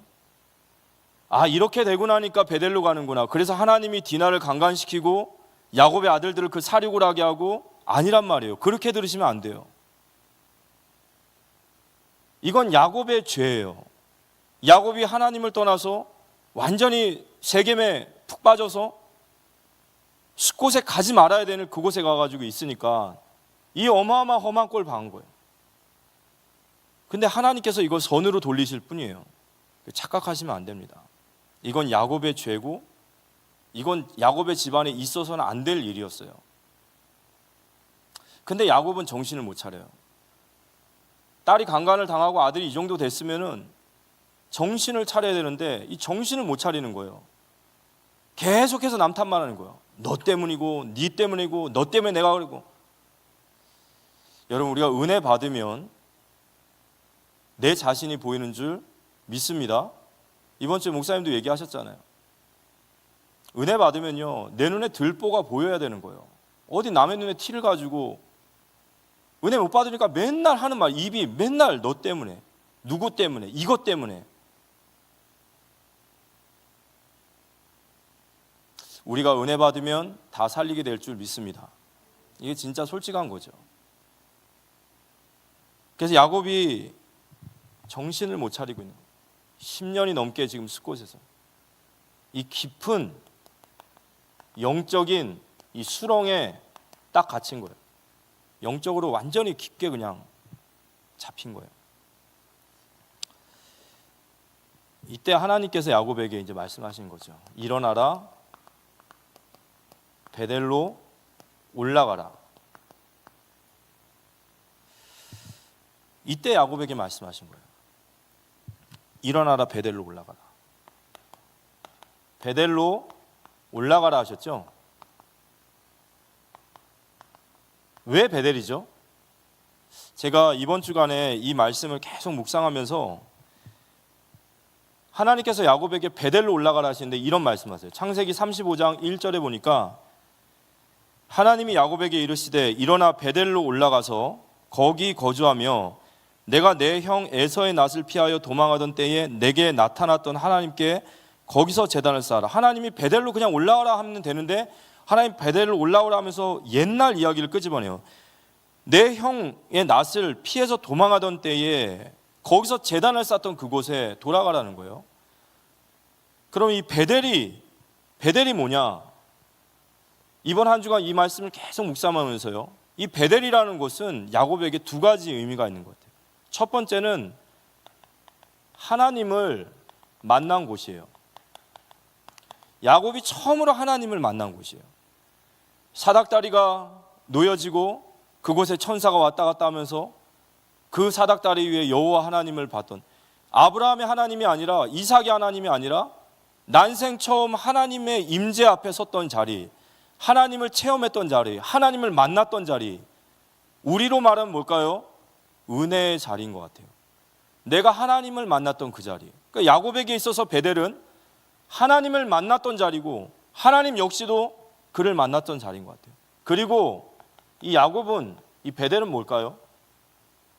이렇게 되고 나니까 베델로 가는구나. 그래서 하나님이 디나를 강간시키고 야곱의 아들들을 그 살육을 하게 하고, 아니란 말이에요. 그렇게 들으시면 안 돼요. 이건 야곱의 죄예요. 야곱이 하나님을 떠나서 완전히 세겜에 푹 빠져서 숫곳에 가지 말아야 되는 그곳에 가가지고 있으니까 이 어마어마한 험한 꼴 봐온 거예요. 근데 하나님께서 이걸 선으로 돌리실 뿐이에요. 착각하시면 안 됩니다. 이건 야곱의 죄고 이건 야곱의 집안에 있어서는 안 될 일이었어요. 근데 야곱은 정신을 못 차려요. 딸이 강간을 당하고 아들이 이 정도 됐으면은 정신을 차려야 되는데 이 정신을 못 차리는 거예요. 계속해서 남 탓만 하는 거예요. 너 때문이고 네 때문이고 너 때문에 내가 그러고. 여러분, 우리가 은혜 받으면 내 자신이 보이는 줄 믿습니다. 이번 주에 목사님도 얘기하셨잖아요. 은혜 받으면요, 내 눈에 들보가 보여야 되는 거예요. 어디 남의 눈에 티를 가지고 은혜 못 받으니까 맨날 하는 말, 입이 맨날 너 때문에, 누구 때문에, 이것 때문에. 우리가 은혜 받으면 다 살리게 될 줄 믿습니다. 이게 진짜 솔직한 거죠. 그래서 야곱이 정신을 못 차리고 있는 거예요. 10년이 넘게 지금 숫곳에서 이 깊은 영적인 이 수렁에 딱 갇힌 거예요. 영적으로 완전히 깊게 그냥 잡힌 거예요. 이때 하나님께서 야곱에게 이제 말씀하신 거죠. 일어나라, 베델로 올라가라. 이때 야곱에게 말씀하신 거예요. 일어나라, 베델로 올라가라. 베델로 올라가라 하셨죠? 왜 베델이죠? 제가 이번 주간에 이 말씀을 계속 묵상하면서 하나님께서 야곱에게 베델로 올라가라 하시는데 이런 말씀하세요. 창세기 35장 1절에 보니까 하나님이 야곱에게 이르시되 일어나 베델로 올라가서 거기 거주하며 내가 내 형 에서의 낯을 피하여 도망하던 때에 내게 나타났던 하나님께 거기서 제단을 쌓아라. 하나님이 베델로 그냥 올라오라 하면 되는데 하나님 베델로 올라오라 하면서 옛날 이야기를 끄집어내요. 내 형의 낯을 피해서 도망하던 때에 거기서 제단을 쌓던 그곳에 돌아가라는 거예요. 그럼 이 베델이 뭐냐? 이번 한 주간 이 말씀을 계속 묵상하면서요, 이 베델이라는 곳은 야곱에게 두 가지 의미가 있는 것 같아요. 첫 번째는 하나님을 만난 곳이에요. 야곱이 처음으로 하나님을 만난 곳이에요. 사닥다리가 놓여지고 그곳에 천사가 왔다 갔다 하면서 그 사닥다리 위에 여호와 하나님을 봤던, 아브라함의 하나님이 아니라 이삭의 하나님이 아니라 난생 처음 하나님의 임재 앞에 섰던 자리, 하나님을 체험했던 자리, 하나님을 만났던 자리, 우리로 말하면 뭘까요? 은혜의 자리인 것 같아요. 내가 하나님을 만났던 그 자리. 그러니까 야곱에게 있어서 베델은 하나님을 만났던 자리고 하나님 역시도 그를 만났던 자리인 것 같아요. 그리고 이 야곱은, 이 베델은 뭘까요?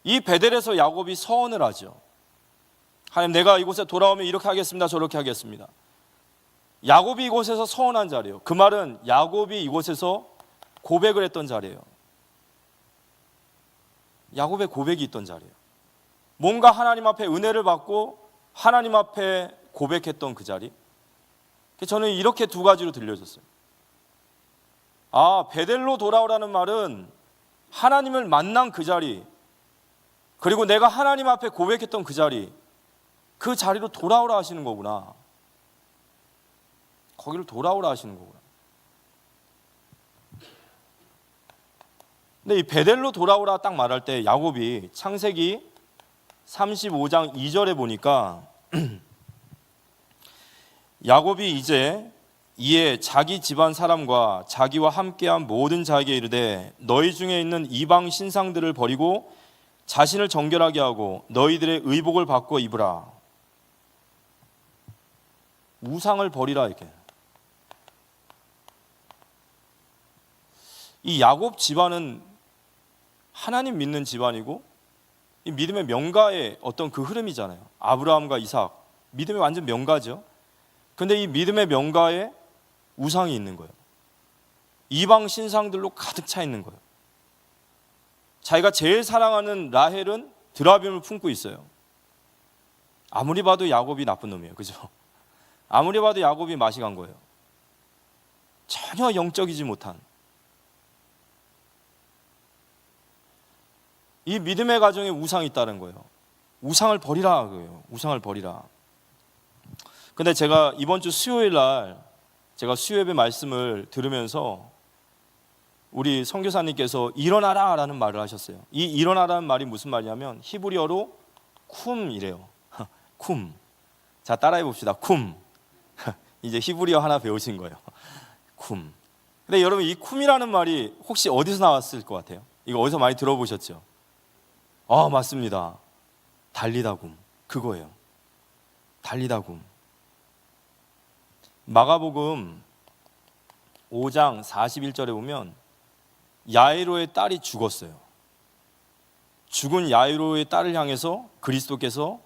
이 베델에서 야곱이 서원을 하죠. 하나님, 내가 이곳에 돌아오면 이렇게 하겠습니다, 저렇게 하겠습니다. 야곱이 이곳에서 서원한 자리예요. 그 말은 야곱이 이곳에서 고백을 했던 자리예요. 야곱의 고백이 있던 자리예요. 뭔가 하나님 앞에 은혜를 받고 하나님 앞에 고백했던 그 자리. 저는 이렇게 두 가지로 들려졌어요. 아, 베델로 돌아오라는 말은 하나님을 만난 그 자리, 그리고 내가 하나님 앞에 고백했던 그 자리, 그 자리로 돌아오라 하시는 거구나. 거기를 돌아오라 하시는 거구나. 근데 이 베델로 돌아오라 딱 말할 때 야곱이 창세기 35장 2절에 보니까 야곱이 이에 자기 집안 사람과 자기와 함께한 모든 자에게 이르되 너희 중에 있는 이방 신상들을 버리고 자신을 정결하게 하고 너희들의 의복을 바꿔 입으라. 우상을 버리라. 이렇게. 이 야곱 집안은 하나님 믿는 집안이고 이 믿음의 명가의 어떤 그 흐름이잖아요. 아브라함과 이삭, 믿음의 완전 명가죠. 근데 이 믿음의 명가에 우상이 있는 거예요. 이방 신상들로 가득 차 있는 거예요. 자기가 제일 사랑하는 라헬은 드라빔을 품고 있어요. 아무리 봐도 야곱이 나쁜 놈이에요. 그죠? 아무리 봐도 야곱이 맛이 간 거예요. 전혀 영적이지 못한. 이 믿음의 가정에 우상이 있다는 거예요. 우상을 버리라 그래요. 우상을 버리라. 근데 제가 이번 주 수요일 날 제가 수요예배 말씀을 들으면서 우리 선교사님께서 일어나라 라는 말을 하셨어요. 이 일어나라는 말이 무슨 말이냐면 히브리어로 쿰이래요. 쿰. 자, 따라해 봅시다. 쿰. 이제 히브리어 하나 배우신 거예요. 쿰. 근데 여러분, 이 쿰이라는 말이 혹시 어디서 나왔을 것 같아요? 이거 어디서 많이 들어보셨죠? 맞습니다. 달리다굼. 그거예요. 달리다굼. 마가복음 5장 41절에 보면 야이로의 딸이 죽었어요. 죽은 야이로의 딸을 향해서 그리스도께서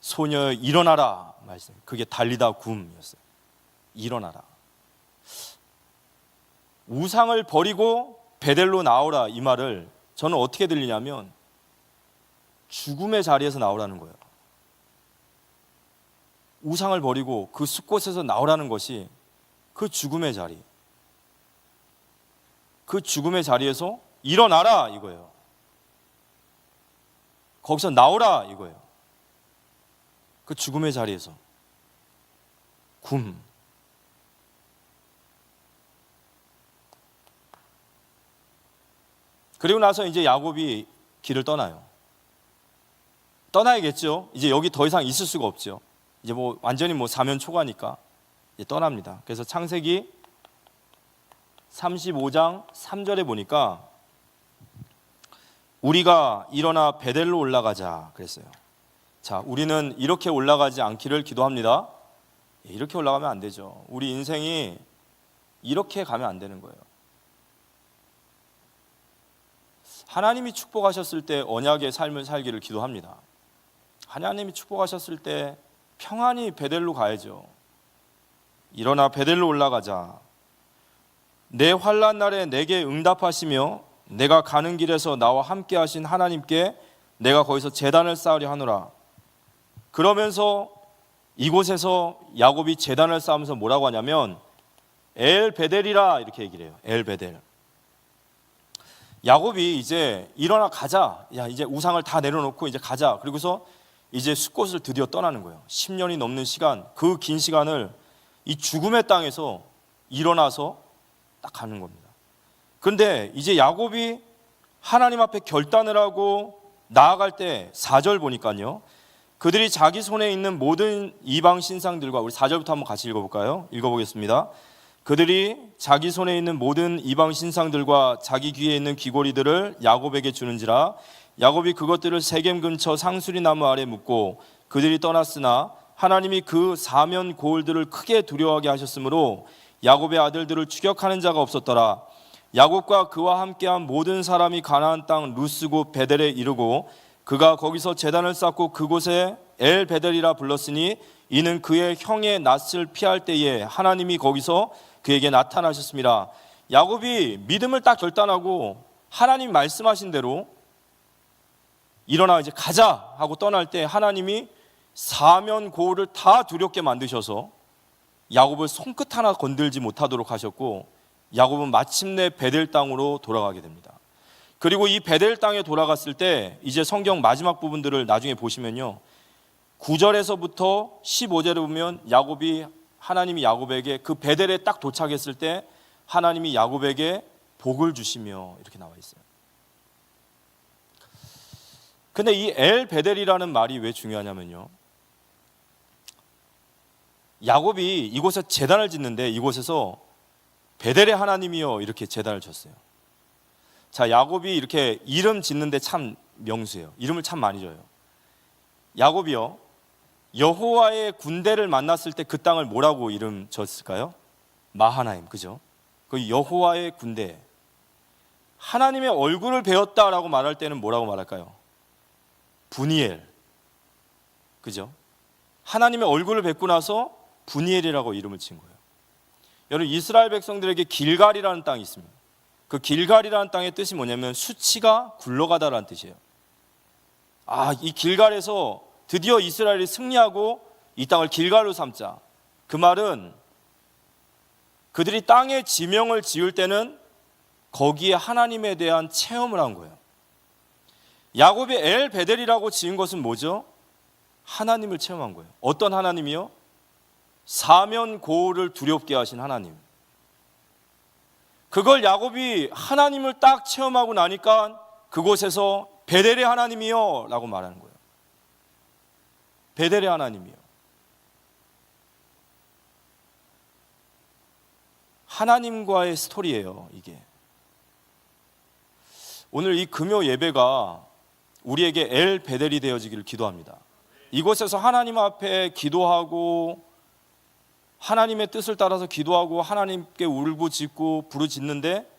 소녀 일어나라 말씀. 그게 달리다굼이었어요. 일어나라. 우상을 버리고 베델로 나오라, 이 말을 저는 어떻게 들리냐면 죽음의 자리에서 나오라는 거예요. 우상을 버리고 그 숲곳에서 나오라는 것이 그 죽음의 자리, 그 죽음의 자리에서 일어나라 이거예요. 거기서 나오라 이거예요. 그 죽음의 자리에서 굼. 그리고 나서 이제 야곱이 길을 떠나요. 떠나야겠죠. 이제 여기 더 이상 있을 수가 없죠. 이제 뭐 완전히 뭐 사면 초가니까 이제 떠납니다. 그래서 창세기 35장 3절에 보니까 우리가 일어나 베델로 올라가자 그랬어요. 자, 우리는 이렇게 올라가지 않기를 기도합니다. 이렇게 올라가면 안 되죠. 우리 인생이 이렇게 가면 안 되는 거예요. 하나님이 축복하셨을 때 언약의 삶을 살기를 기도합니다. 하나님이 축복하셨을 때 평안히 베델로 가야죠. 일어나 베델로 올라가자. 내 환난 날에 내게 응답하시며 내가 가는 길에서 나와 함께 하신 하나님께 내가 거기서 제단을 쌓으려 하노라. 그러면서 이곳에서 야곱이 제단을 쌓으면서 뭐라고 하냐면 엘 베델이라 이렇게 얘기를 해요. 엘 베델. 야곱이 이제 일어나 가자. 야, 이제 우상을 다 내려놓고 이제 가자. 그리고서 이제 숫곳을 드디어 떠나는 거예요. 10년이 넘는 시간, 그 긴 시간을 이 죽음의 땅에서 일어나서 딱 가는 겁니다. 그런데 이제 야곱이 하나님 앞에 결단을 하고 나아갈 때 4절 보니까요, 그들이 자기 손에 있는 모든 이방 신상들과, 우리 4절부터 한번 같이 읽어볼까요? 읽어보겠습니다. 그들이 자기 손에 있는 모든 이방 신상들과 자기 귀에 있는 귀고리들을 야곱에게 주는지라. 야곱이 그것들을 세겜 근처 상수리 나무 아래 묻고 그들이 떠났으나 하나님이 그 사면 고을들을 크게 두려워하게 하셨으므로 야곱의 아들들을 추격하는 자가 없었더라. 야곱과 그와 함께한 모든 사람이 가나안 땅 루스고 베델에 이르고 그가 거기서 제단을 쌓고 그곳에 엘 베델이라 불렀으니 이는 그의 형의 낯을 피할 때에 하나님이 거기서 그에게 나타나셨습니다. 야곱이 믿음을 딱 결단하고 하나님 말씀하신 대로 일어나 이제 가자 하고 떠날 때 하나님이 사면 고을을 다 두렵게 만드셔서 야곱을 손끝 하나 건들지 못하도록 하셨고 야곱은 마침내 베델 땅으로 돌아가게 됩니다. 그리고 이 베델 땅에 돌아갔을 때 이제 성경 마지막 부분들을 나중에 보시면요, 9절에서부터 15절에 보면 하나님이 야곱에게 그 베델에 딱 도착했을 때 하나님이 야곱에게 복을 주시며 이렇게 나와 있어요. 근데 이 엘 베델이라는 말이 왜 중요하냐면요, 야곱이 이곳에 제단을 짓는데 이곳에서 베델의 하나님이여 이렇게 제단을 쳤어요. 자, 야곱이 이렇게 이름 짓는데 참 명수예요. 이름을 참 많이 줘요. 야곱이요, 여호와의 군대를 만났을 때 그 땅을 뭐라고 이름 졌을까요? 마하나임, 그죠? 그 여호와의 군대. 하나님의 얼굴을 배웠다라고 말할 때는 뭐라고 말할까요? 분이엘, 그죠? 하나님의 얼굴을 뵙고 나서 분이엘이라고 이름을 친 거예요. 여러분, 이스라엘 백성들에게 길갈이라는 땅이 있습니다. 그 길갈이라는 땅의 뜻이 뭐냐면 수치가 굴러가다라는 뜻이에요. 이 길갈에서 드디어 이스라엘이 승리하고 이 땅을 길갈로 삼자. 그 말은 그들이 땅에 지명을 지을 때는 거기에 하나님에 대한 체험을 한 거예요. 야곱이 엘 베델이라고 지은 것은 뭐죠? 하나님을 체험한 거예요. 어떤 하나님이요? 사면 고을을 두렵게 하신 하나님. 그걸 야곱이 하나님을 딱 체험하고 나니까 그곳에서 베델의 하나님이요 라고 말하는 거예요. 베델의 하나님이요. 하나님과의 스토리예요, 이게. 오늘 이 금요 예배가 우리에게 엘 베델이 되어지기를 기도합니다. 이곳에서 하나님 앞에 기도하고 하나님의 뜻을 따라서 기도하고 하나님께 울부짖고 부르짖는데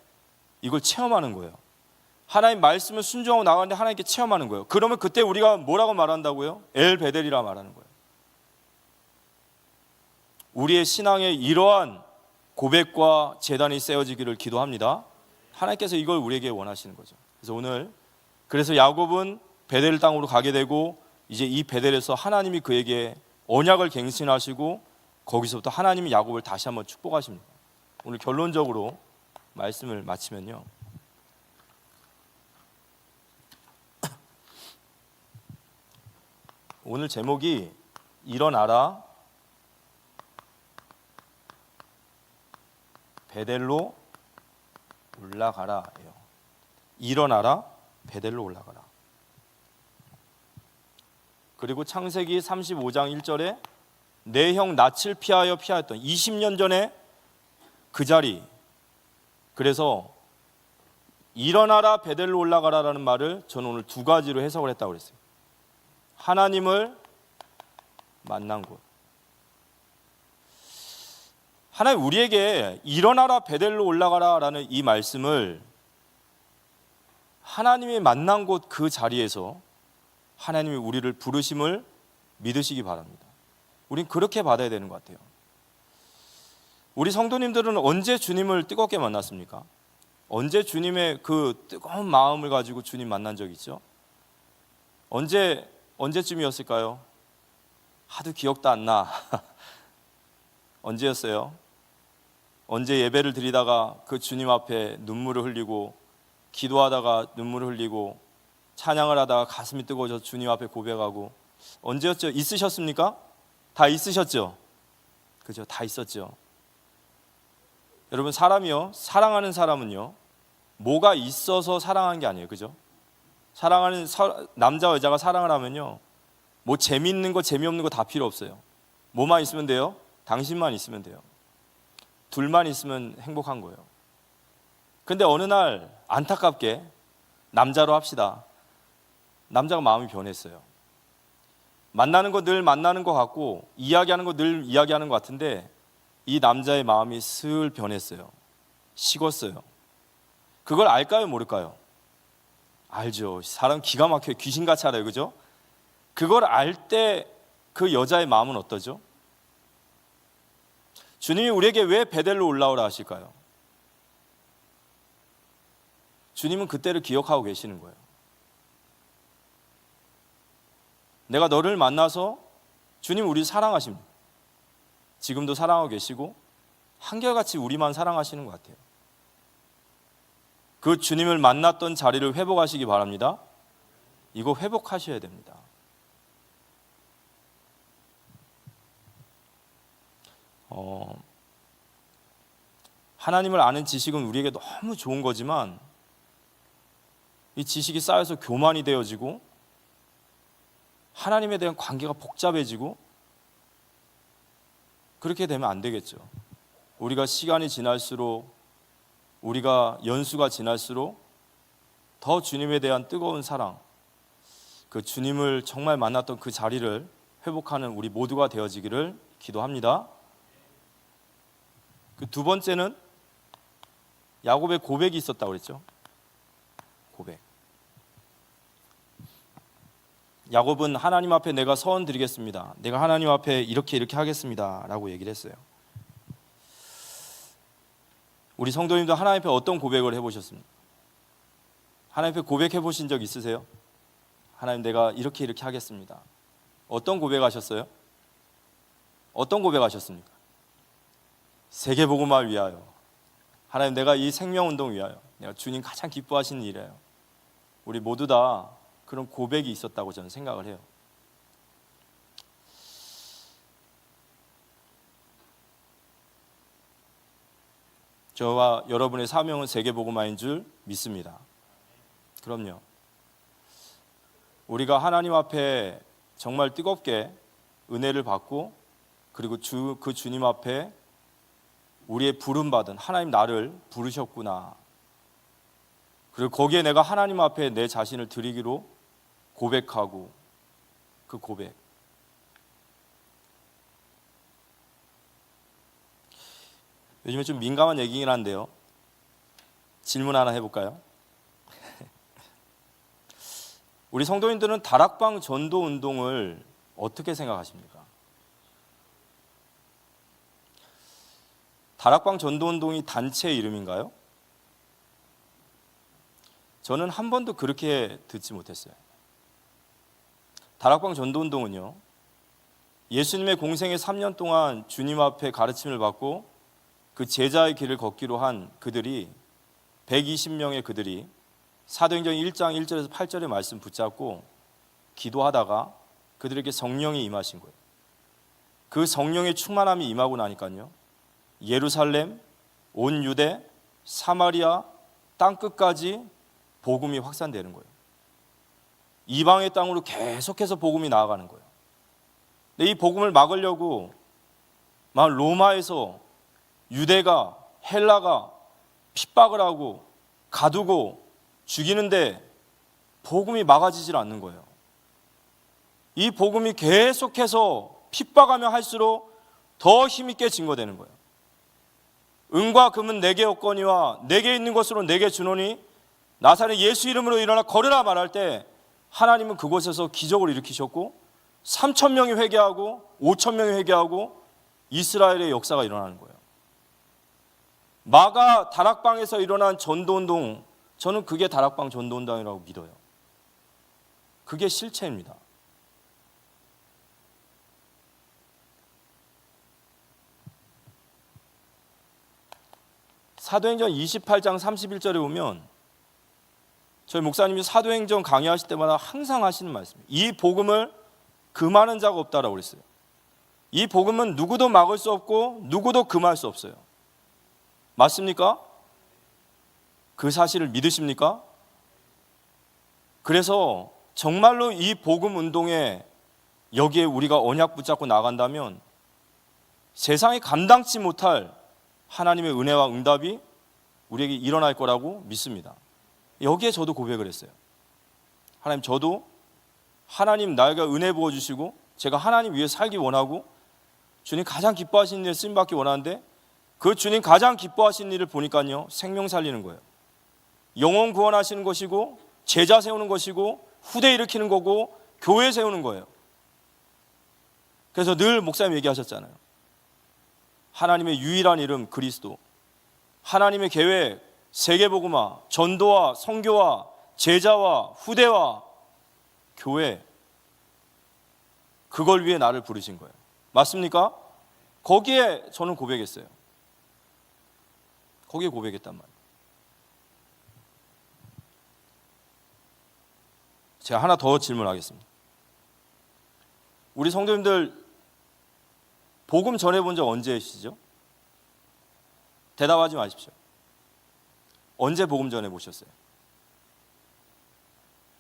이걸 체험하는 거예요. 하나님 말씀을 순종하고 나가는데 하나님께 체험하는 거예요. 그러면 그때 우리가 뭐라고 말한다고요? 엘 베델이라 말하는 거예요. 우리의 신앙에 이러한 고백과 제단이 세워지기를 기도합니다. 하나님께서 이걸 우리에게 원하시는 거죠. 그래서 야곱은 베델 땅으로 가게 되고 이제 이 베델에서 하나님이 그에게 언약을 갱신하시고 거기서부터 하나님이 야곱을 다시 한번 축복하십니다. 오늘 결론적으로 말씀을 마치면요, 오늘 제목이 일어나라 베델로 올라가라예요. 일어나라 베델로 올라가라. 그리고 창세기 35장 1절에 내 형 낯을 피하여 피하였던 20년 전에 그 자리. 그래서 일어나라 베델로 올라가라라는 말을 저는 오늘 두 가지로 해석을 했다고 그랬어요. 하나님을 만난 곳. 하나님 우리에게 일어나라 베델로 올라가라라는 이 말씀을 하나님이 만난 곳 그 자리에서 하나님이 우리를 부르심을 믿으시기 바랍니다. 우린 그렇게 받아야 되는 것 같아요. 우리 성도님들은 언제 주님을 뜨겁게 만났습니까? 언제 주님의 그 뜨거운 마음을 가지고 주님 만난 적 있죠? 언제쯤이었을까요? 하도 기억도 안 나. 언제였어요? 언제 예배를 드리다가 그 주님 앞에 눈물을 흘리고 기도하다가 눈물을 흘리고 찬양을 하다가 가슴이 뜨거워져 주님 앞에 고백하고 언제였죠? 있으셨습니까? 다 있으셨죠? 그죠? 다 있었죠. 여러분 사람이요, 사랑하는 사람은요, 뭐가 있어서 사랑하는 게 아니에요. 그죠? 사랑하는 남자와 여자가 사랑을 하면요, 뭐 재미있는 거 재미없는 거 다 필요 없어요. 뭐만 있으면 돼요? 당신만 있으면 돼요. 둘만 있으면 행복한 거예요. 근데 어느 날 안타깝게 남자로 합시다. 남자가 마음이 변했어요. 만나는 거 늘 만나는 것 같고 이야기하는 거 늘 이야기하는 것 같은데 이 남자의 마음이 슬 변했어요. 식었어요. 그걸 알까요 모를까요? 알죠. 사람 기가 막혀요. 귀신같이 알아요. 그죠? 그걸 알 때 그 여자의 마음은 어떠죠? 주님이 우리에게 왜 베델로 올라오라 하실까요? 주님은 그때를 기억하고 계시는 거예요. 내가 너를 만나서 주님 우리 사랑하십니다. 지금도 사랑하고 계시고 한결같이 우리만 사랑하시는 것 같아요. 그 주님을 만났던 자리를 회복하시기 바랍니다. 이거 회복하셔야 됩니다. 하나님을 아는 지식은 우리에게 너무 좋은 거지만 이 지식이 쌓여서 교만이 되어지고 하나님에 대한 관계가 복잡해지고 그렇게 되면 안 되겠죠. 우리가 시간이 지날수록 우리가 연수가 지날수록 더 주님에 대한 뜨거운 사랑, 그 주님을 정말 만났던 그 자리를 회복하는 우리 모두가 되어지기를 기도합니다. 그 두 번째는 야곱의 고백이 있었다고 그랬죠. 고백. 야곱은 하나님 앞에 내가 서원 드리겠습니다. 내가 하나님 앞에 이렇게 하겠습니다 라고 얘기를 했어요. 우리 성도님도 하나님 앞에 어떤 고백을 해보셨습니까? 하나님 앞에 고백해 보신 적 있으세요? 하나님 내가 이렇게 하겠습니다. 어떤 고백하셨어요? 어떤 고백하셨습니까? 세계복음화를 위하여, 하나님 내가 이 생명운동 위하여, 내가 주님 가장 기뻐하시는 일이에요. 우리 모두 다 그런 고백이 있었다고 저는 생각을 해요. 저와 여러분의 사명은 세계복음화인 줄 믿습니다. 그럼요. 우리가 하나님 앞에 정말 뜨겁게 은혜를 받고 그리고 그 주님 앞에 우리의 부름받은 하나님 나를 부르셨구나. 그리고 거기에 내가 하나님 앞에 내 자신을 드리기로 고백하고 그 고백. 요즘에 좀 민감한 얘기긴 한데요. 질문 하나 해볼까요? 우리 성도님들은 다락방 전도 운동을 어떻게 생각하십니까? 다락방 전도 운동이 단체 이름인가요? 저는 한 번도 그렇게 듣지 못했어요. 다락방 전도 운동은요, 예수님의 공생의 3년 동안 주님 앞에 가르침을 받고 그 제자의 길을 걷기로 한 그들이 120명의 그들이 사도행전 1장 1절에서 8절의 말씀 붙잡고 기도하다가 그들에게 성령이 임하신 거예요. 그 성령의 충만함이 임하고 나니까요, 예루살렘, 온 유대, 사마리아, 땅끝까지 복음이 확산되는 거예요. 이방의 땅으로 계속해서 복음이 나아가는 거예요. 근데 이 복음을 막으려고 막 로마에서 유대가 헬라가 핍박을 하고 가두고 죽이는데 복음이 막아지질 않는 거예요. 이 복음이 계속해서 핍박하며 할수록 더 힘있게 증거되는 거예요. 은과 금은 내게 없거니와 내게 있는 것으로 내게 주노니 나사렛 예수 이름으로 일어나 걸으라 말할 때 하나님은 그곳에서 기적을 일으키셨고 3,000명이 회개하고 5,000명이 회개하고 이스라엘의 역사가 일어나는 거예요. 마가 다락방에서 일어난 전도운동, 저는 그게 다락방 전도운동이라고 믿어요. 그게 실체입니다. 사도행전 28장 31절에 보면 저희 목사님이 사도행전 강의하실 때마다 항상 하시는 말씀이에요. 이 복음을 금하는 자가 없다라고 그랬어요. 이 복음은 누구도 막을 수 없고 누구도 금할 수 없어요. 맞습니까? 그 사실을 믿으십니까? 그래서 정말로 이 복음 운동에 여기에 우리가 언약 붙잡고 나간다면 세상이 감당치 못할 하나님의 은혜와 응답이 우리에게 일어날 거라고 믿습니다. 여기에 저도 고백을 했어요. 하나님, 저도 하나님 나에게 은혜 부어주시고 제가 하나님 위해 살기 원하고 주님 가장 기뻐하시는 일을 쓰임받기 원하는데 그 주님 가장 기뻐하시는 일을 보니까요, 생명 살리는 거예요. 영혼 구원하시는 것이고 제자 세우는 것이고 후대 일으키는 거고 교회 세우는 거예요. 그래서 늘 목사님 얘기하셨잖아요. 하나님의 유일한 이름 그리스도, 하나님의 계획 세계복음화, 전도와 선교와 제자와 후대와 교회, 그걸 위해 나를 부르신 거예요. 맞습니까? 거기에 저는 고백했어요. 거기에 고백했단 말이에요. 제가 하나 더 질문하겠습니다. 우리 성도님들 복음 전해본 적 언제시죠? 대답하지 마십시오. 언제 복음 전해보셨어요?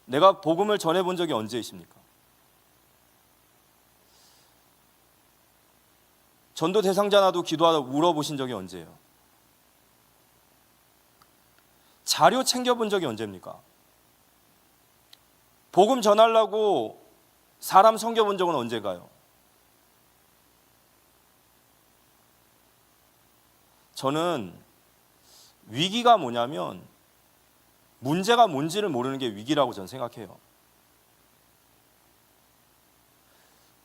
내가 복음을 전해본 적이 언제이십니까? 전도 대상자나도 기도하다 울어보신 적이 언제예요? 자료 챙겨본 적이 언제입니까? 복음 전하려고 사람 섬겨본 적은 언제가요? 저는 위기가 뭐냐면 문제가 뭔지를 모르는 게 위기라고 저는 생각해요.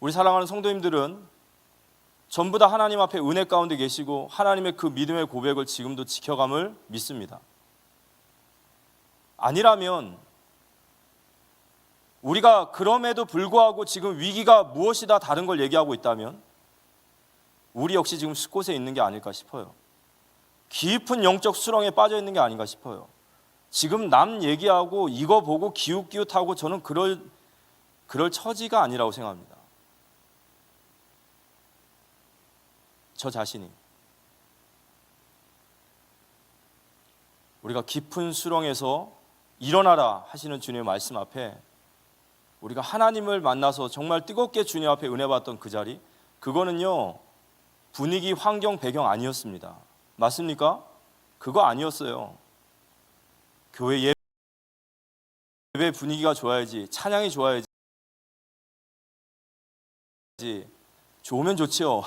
우리 사랑하는 성도님들은 전부 다 하나님 앞에 은혜 가운데 계시고 하나님의 그 믿음의 고백을 지금도 지켜감을 믿습니다. 아니라면 우리가 그럼에도 불구하고 지금 위기가 무엇이다 다른 걸 얘기하고 있다면 우리 역시 지금 숲곳에 있는 게 아닐까 싶어요. 깊은 영적 수렁에 빠져 있는 게 아닌가 싶어요. 지금 남 얘기하고 이거 보고 기웃기웃하고 저는 그럴 처지가 아니라고 생각합니다. 저 자신이 우리가 깊은 수렁에서 일어나라 하시는 주님의 말씀 앞에 우리가 하나님을 만나서 정말 뜨겁게 주님 앞에 은혜 받던 그 자리, 그거는요 분위기, 환경, 배경 아니었습니다. 맞습니까? 그거 아니었어요. 교회 예배 분위기가 좋아야지, 찬양이 좋아야지, 좋으면 좋지요.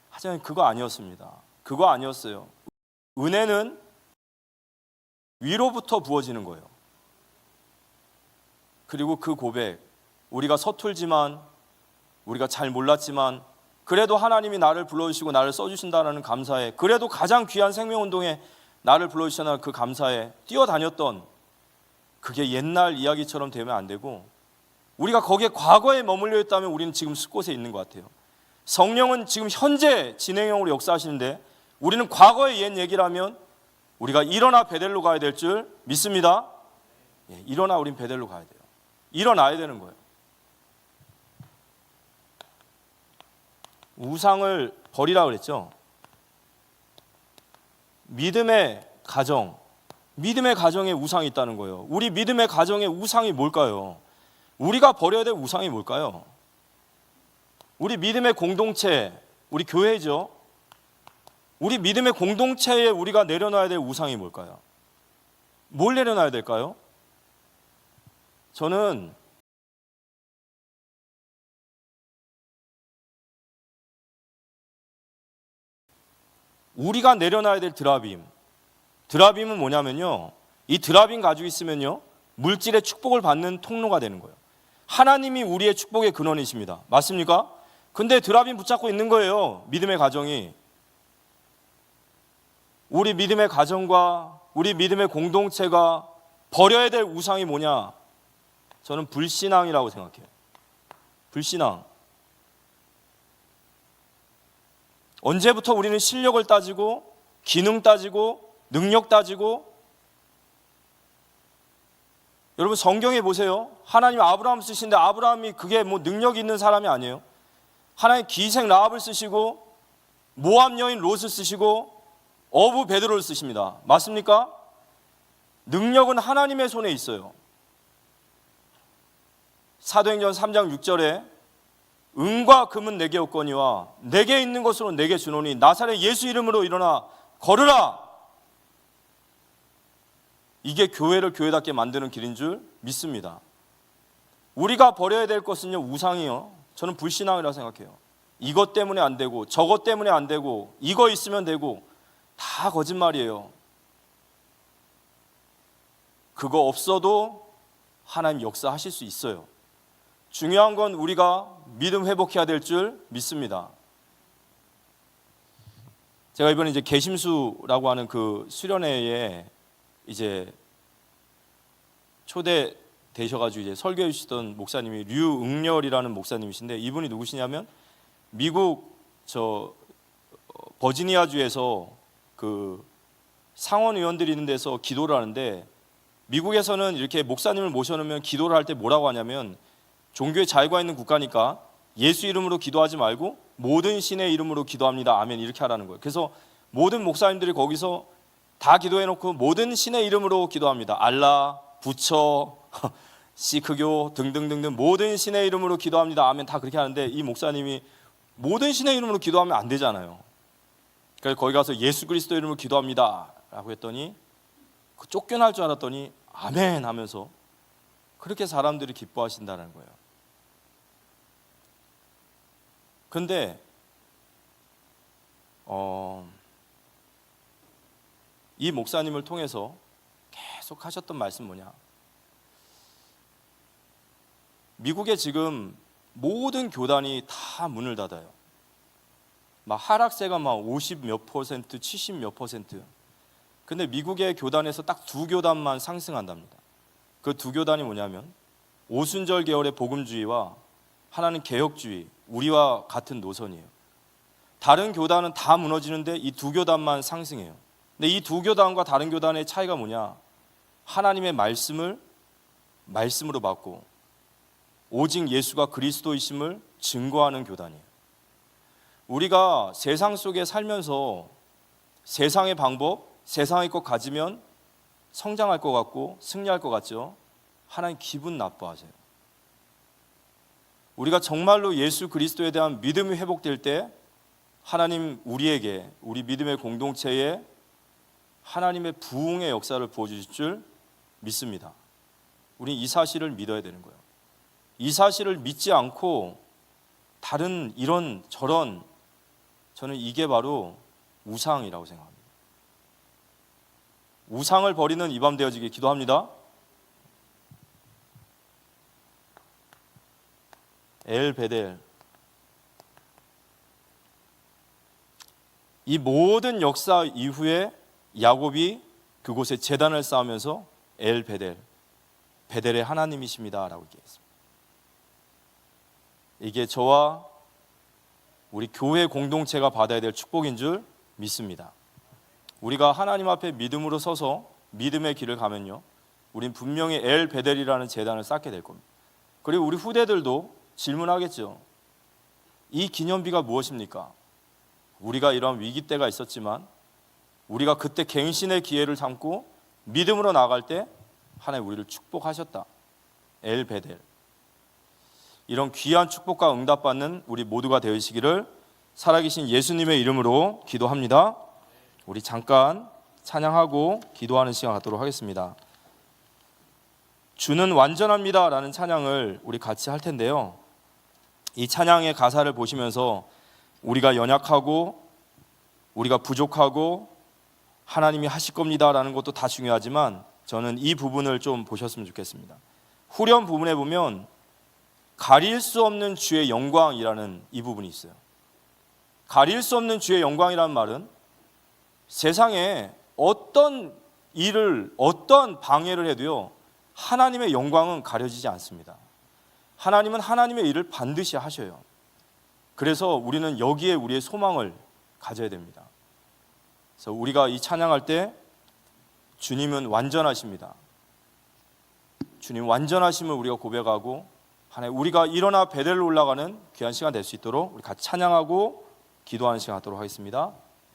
하지만 그거 아니었습니다. 그거 아니었어요. 은혜는 위로부터 부어지는 거예요. 그리고 그 고백, 우리가 서툴지만, 우리가 잘 몰랐지만 그래도 하나님이 나를 불러주시고 나를 써주신다는 감사에, 그래도 가장 귀한 생명운동에 나를 불러주시는 그 감사에 뛰어다녔던, 그게 옛날 이야기처럼 되면 안 되고 우리가 거기에 과거에 머물러 있다면 우리는 지금 숲곳에 있는 것 같아요. 성령은 지금 현재 진행형으로 역사하시는데 우리는 과거의 옛 얘기라면 우리가 일어나 베델로 가야 될 줄 믿습니다. 일어나 우린 베델로 가야 돼요. 일어나야 되는 거예요. 우상을 버리라 그랬죠. 믿음의 가정, 믿음의 가정에 우상이 있다는 거예요. 우리 믿음의 가정의 우상이 뭘까요? 우리가 버려야 될 우상이 뭘까요? 우리 믿음의 공동체, 우리 교회죠. 우리 믿음의 공동체에 우리가 내려놔야 될 우상이 뭘까요? 뭘 내려놔야 될까요? 저는 우리가 내려놔야 될 드라빔은 뭐냐면요, 이 드라빔 가지고 있으면요 물질의 축복을 받는 통로가 되는 거예요. 하나님이 우리의 축복의 근원이십니다. 맞습니까? 근데 드라빔 붙잡고 있는 거예요. 믿음의 가정이. 우리 믿음의 가정과 우리 믿음의 공동체가 버려야 될 우상이 뭐냐? 저는 불신앙이라고 생각해요. 불신앙. 언제부터 우리는 실력을 따지고 기능 따지고 능력 따지고, 여러분 성경에 보세요. 하나님 아브라함 쓰신데 아브라함이 그게 뭐 능력이 있는 사람이 아니에요. 하나님 기생 라합을 쓰시고 모압 여인 롯을 쓰시고 어부 베드로를 쓰십니다. 맞습니까? 능력은 하나님의 손에 있어요. 사도행전 3장 6절에 은과 금은 내게 없거니와 내게 있는 것으로 내게 주노니 나사렛 예수 이름으로 일어나 걸으라. 이게 교회를 교회답게 만드는 길인 줄 믿습니다. 우리가 버려야 될 것은요 우상이요. 저는 불신앙이라고 생각해요. 이것 때문에 안 되고 저것 때문에 안 되고 이거 있으면 되고 다 거짓말이에요. 그거 없어도 하나님 역사하실 수 있어요. 중요한 건 우리가 믿음 회복해야 될 줄 믿습니다. 제가 이번에 이제 개심수라고 하는 그 수련회에 이제 초대되셔가지고 이제 설교해 주시던 목사님이 류응렬이라는 목사님이신데, 이분이 누구시냐면 미국 버지니아주에서 그 상원 의원들이 있는 데서 기도를 하는데, 미국에서는 이렇게 목사님을 모셔놓으면 기도를 할 때 뭐라고 하냐면 종교의 자유가 있는 국가니까 예수 이름으로 기도하지 말고 모든 신의 이름으로 기도합니다. 아멘. 이렇게 하라는 거예요. 그래서 모든 목사님들이 거기서 다 기도해놓고 모든 신의 이름으로 기도합니다. 알라, 부처, 시크교 등등등등 모든 신의 이름으로 기도합니다. 아멘. 다 그렇게 하는데 이 목사님이 모든 신의 이름으로 기도하면 안 되잖아요. 그래서 거기 가서 예수 그리스도 이름으로 기도합니다 라고 했더니 쫓겨날 줄 알았더니 아멘 하면서 그렇게 사람들이 기뻐하신다는 거예요. 근데 이 목사님을 통해서 계속 하셨던 말씀 뭐냐? 미국에 지금 모든 교단이 다 문을 닫아요. 막 하락세가 막 50 몇 퍼센트, 70 몇 퍼센트. 근데 미국의 교단에서 딱 두 교단만 상승한답니다. 그 두 교단이 뭐냐면 오순절 계열의 복음주의와 하나는 개혁주의, 우리와 같은 노선이에요. 다른 교단은 다 무너지는데 이 두 교단만 상승해요. 근데 이 두 교단과 다른 교단의 차이가 뭐냐? 하나님의 말씀을 말씀으로 받고 오직 예수가 그리스도이심을 증거하는 교단이에요. 우리가 세상 속에 살면서 세상의 방법, 세상의 것 가지면 성장할 것 같고 승리할 것 같죠? 하나님 기분 나빠하세요. 우리가 정말로 예수 그리스도에 대한 믿음이 회복될 때 하나님 우리에게, 우리 믿음의 공동체에 하나님의 부흥의 역사를 부어주실 줄 믿습니다. 우린 이 사실을 믿어야 되는 거예요. 이 사실을 믿지 않고 다른 이런 저런, 저는 이게 바로 우상이라고 생각합니다. 우상을 버리는 이 밤 되어지길 기도합니다. 엘베델. 이 모든 역사 이후에 야곱이 그곳에 제단을 쌓으면서 엘베델, 베델의 하나님이십니다 라고 얘기했습니다. 이게 저와 우리 교회 공동체가 받아야 될 축복인 줄 믿습니다. 우리가 하나님 앞에 믿음으로 서서 믿음의 길을 가면요, 우린 분명히 엘베델이라는 제단을 쌓게 될 겁니다. 그리고 우리 후대들도 질문하겠죠. 이 기념비가 무엇입니까? 우리가 이러한 위기 때가 있었지만 우리가 그때 갱신의 기회를 삼고 믿음으로 나아갈 때 하나님 우리를 축복하셨다. 엘 베델. 이런 귀한 축복과 응답받는 우리 모두가 되시기를 살아계신 예수님의 이름으로 기도합니다. 우리 잠깐 찬양하고 기도하는 시간 갖도록 하겠습니다. 주는 완전합니다 라는 찬양을 우리 같이 할 텐데요, 이 찬양의 가사를 보시면서 우리가 연약하고 우리가 부족하고 하나님이 하실 겁니다 라는 것도 다 중요하지만 저는 이 부분을 좀 보셨으면 좋겠습니다. 후렴 부분에 보면 가릴 수 없는 주의 영광이라는 이 부분이 있어요. 가릴 수 없는 주의 영광이라는 말은 세상에 어떤 일을, 어떤 방해를 해도요, 하나님의 영광은 가려지지 않습니다. 하나님은 하나님의 일을 반드시 하셔요. 그래서 우리는 여기에 우리의 소망을 가져야 됩니다. 그래서 우리가 이 찬양할 때 주님은 완전하십니다. 주님 완전하심을 우리가 고백하고 하나님 우리가 일어나 베델로 올라가는 귀한 시간 될 수 있도록 우리 같이 찬양하고 기도하는 시간 갖도록 하겠습니다.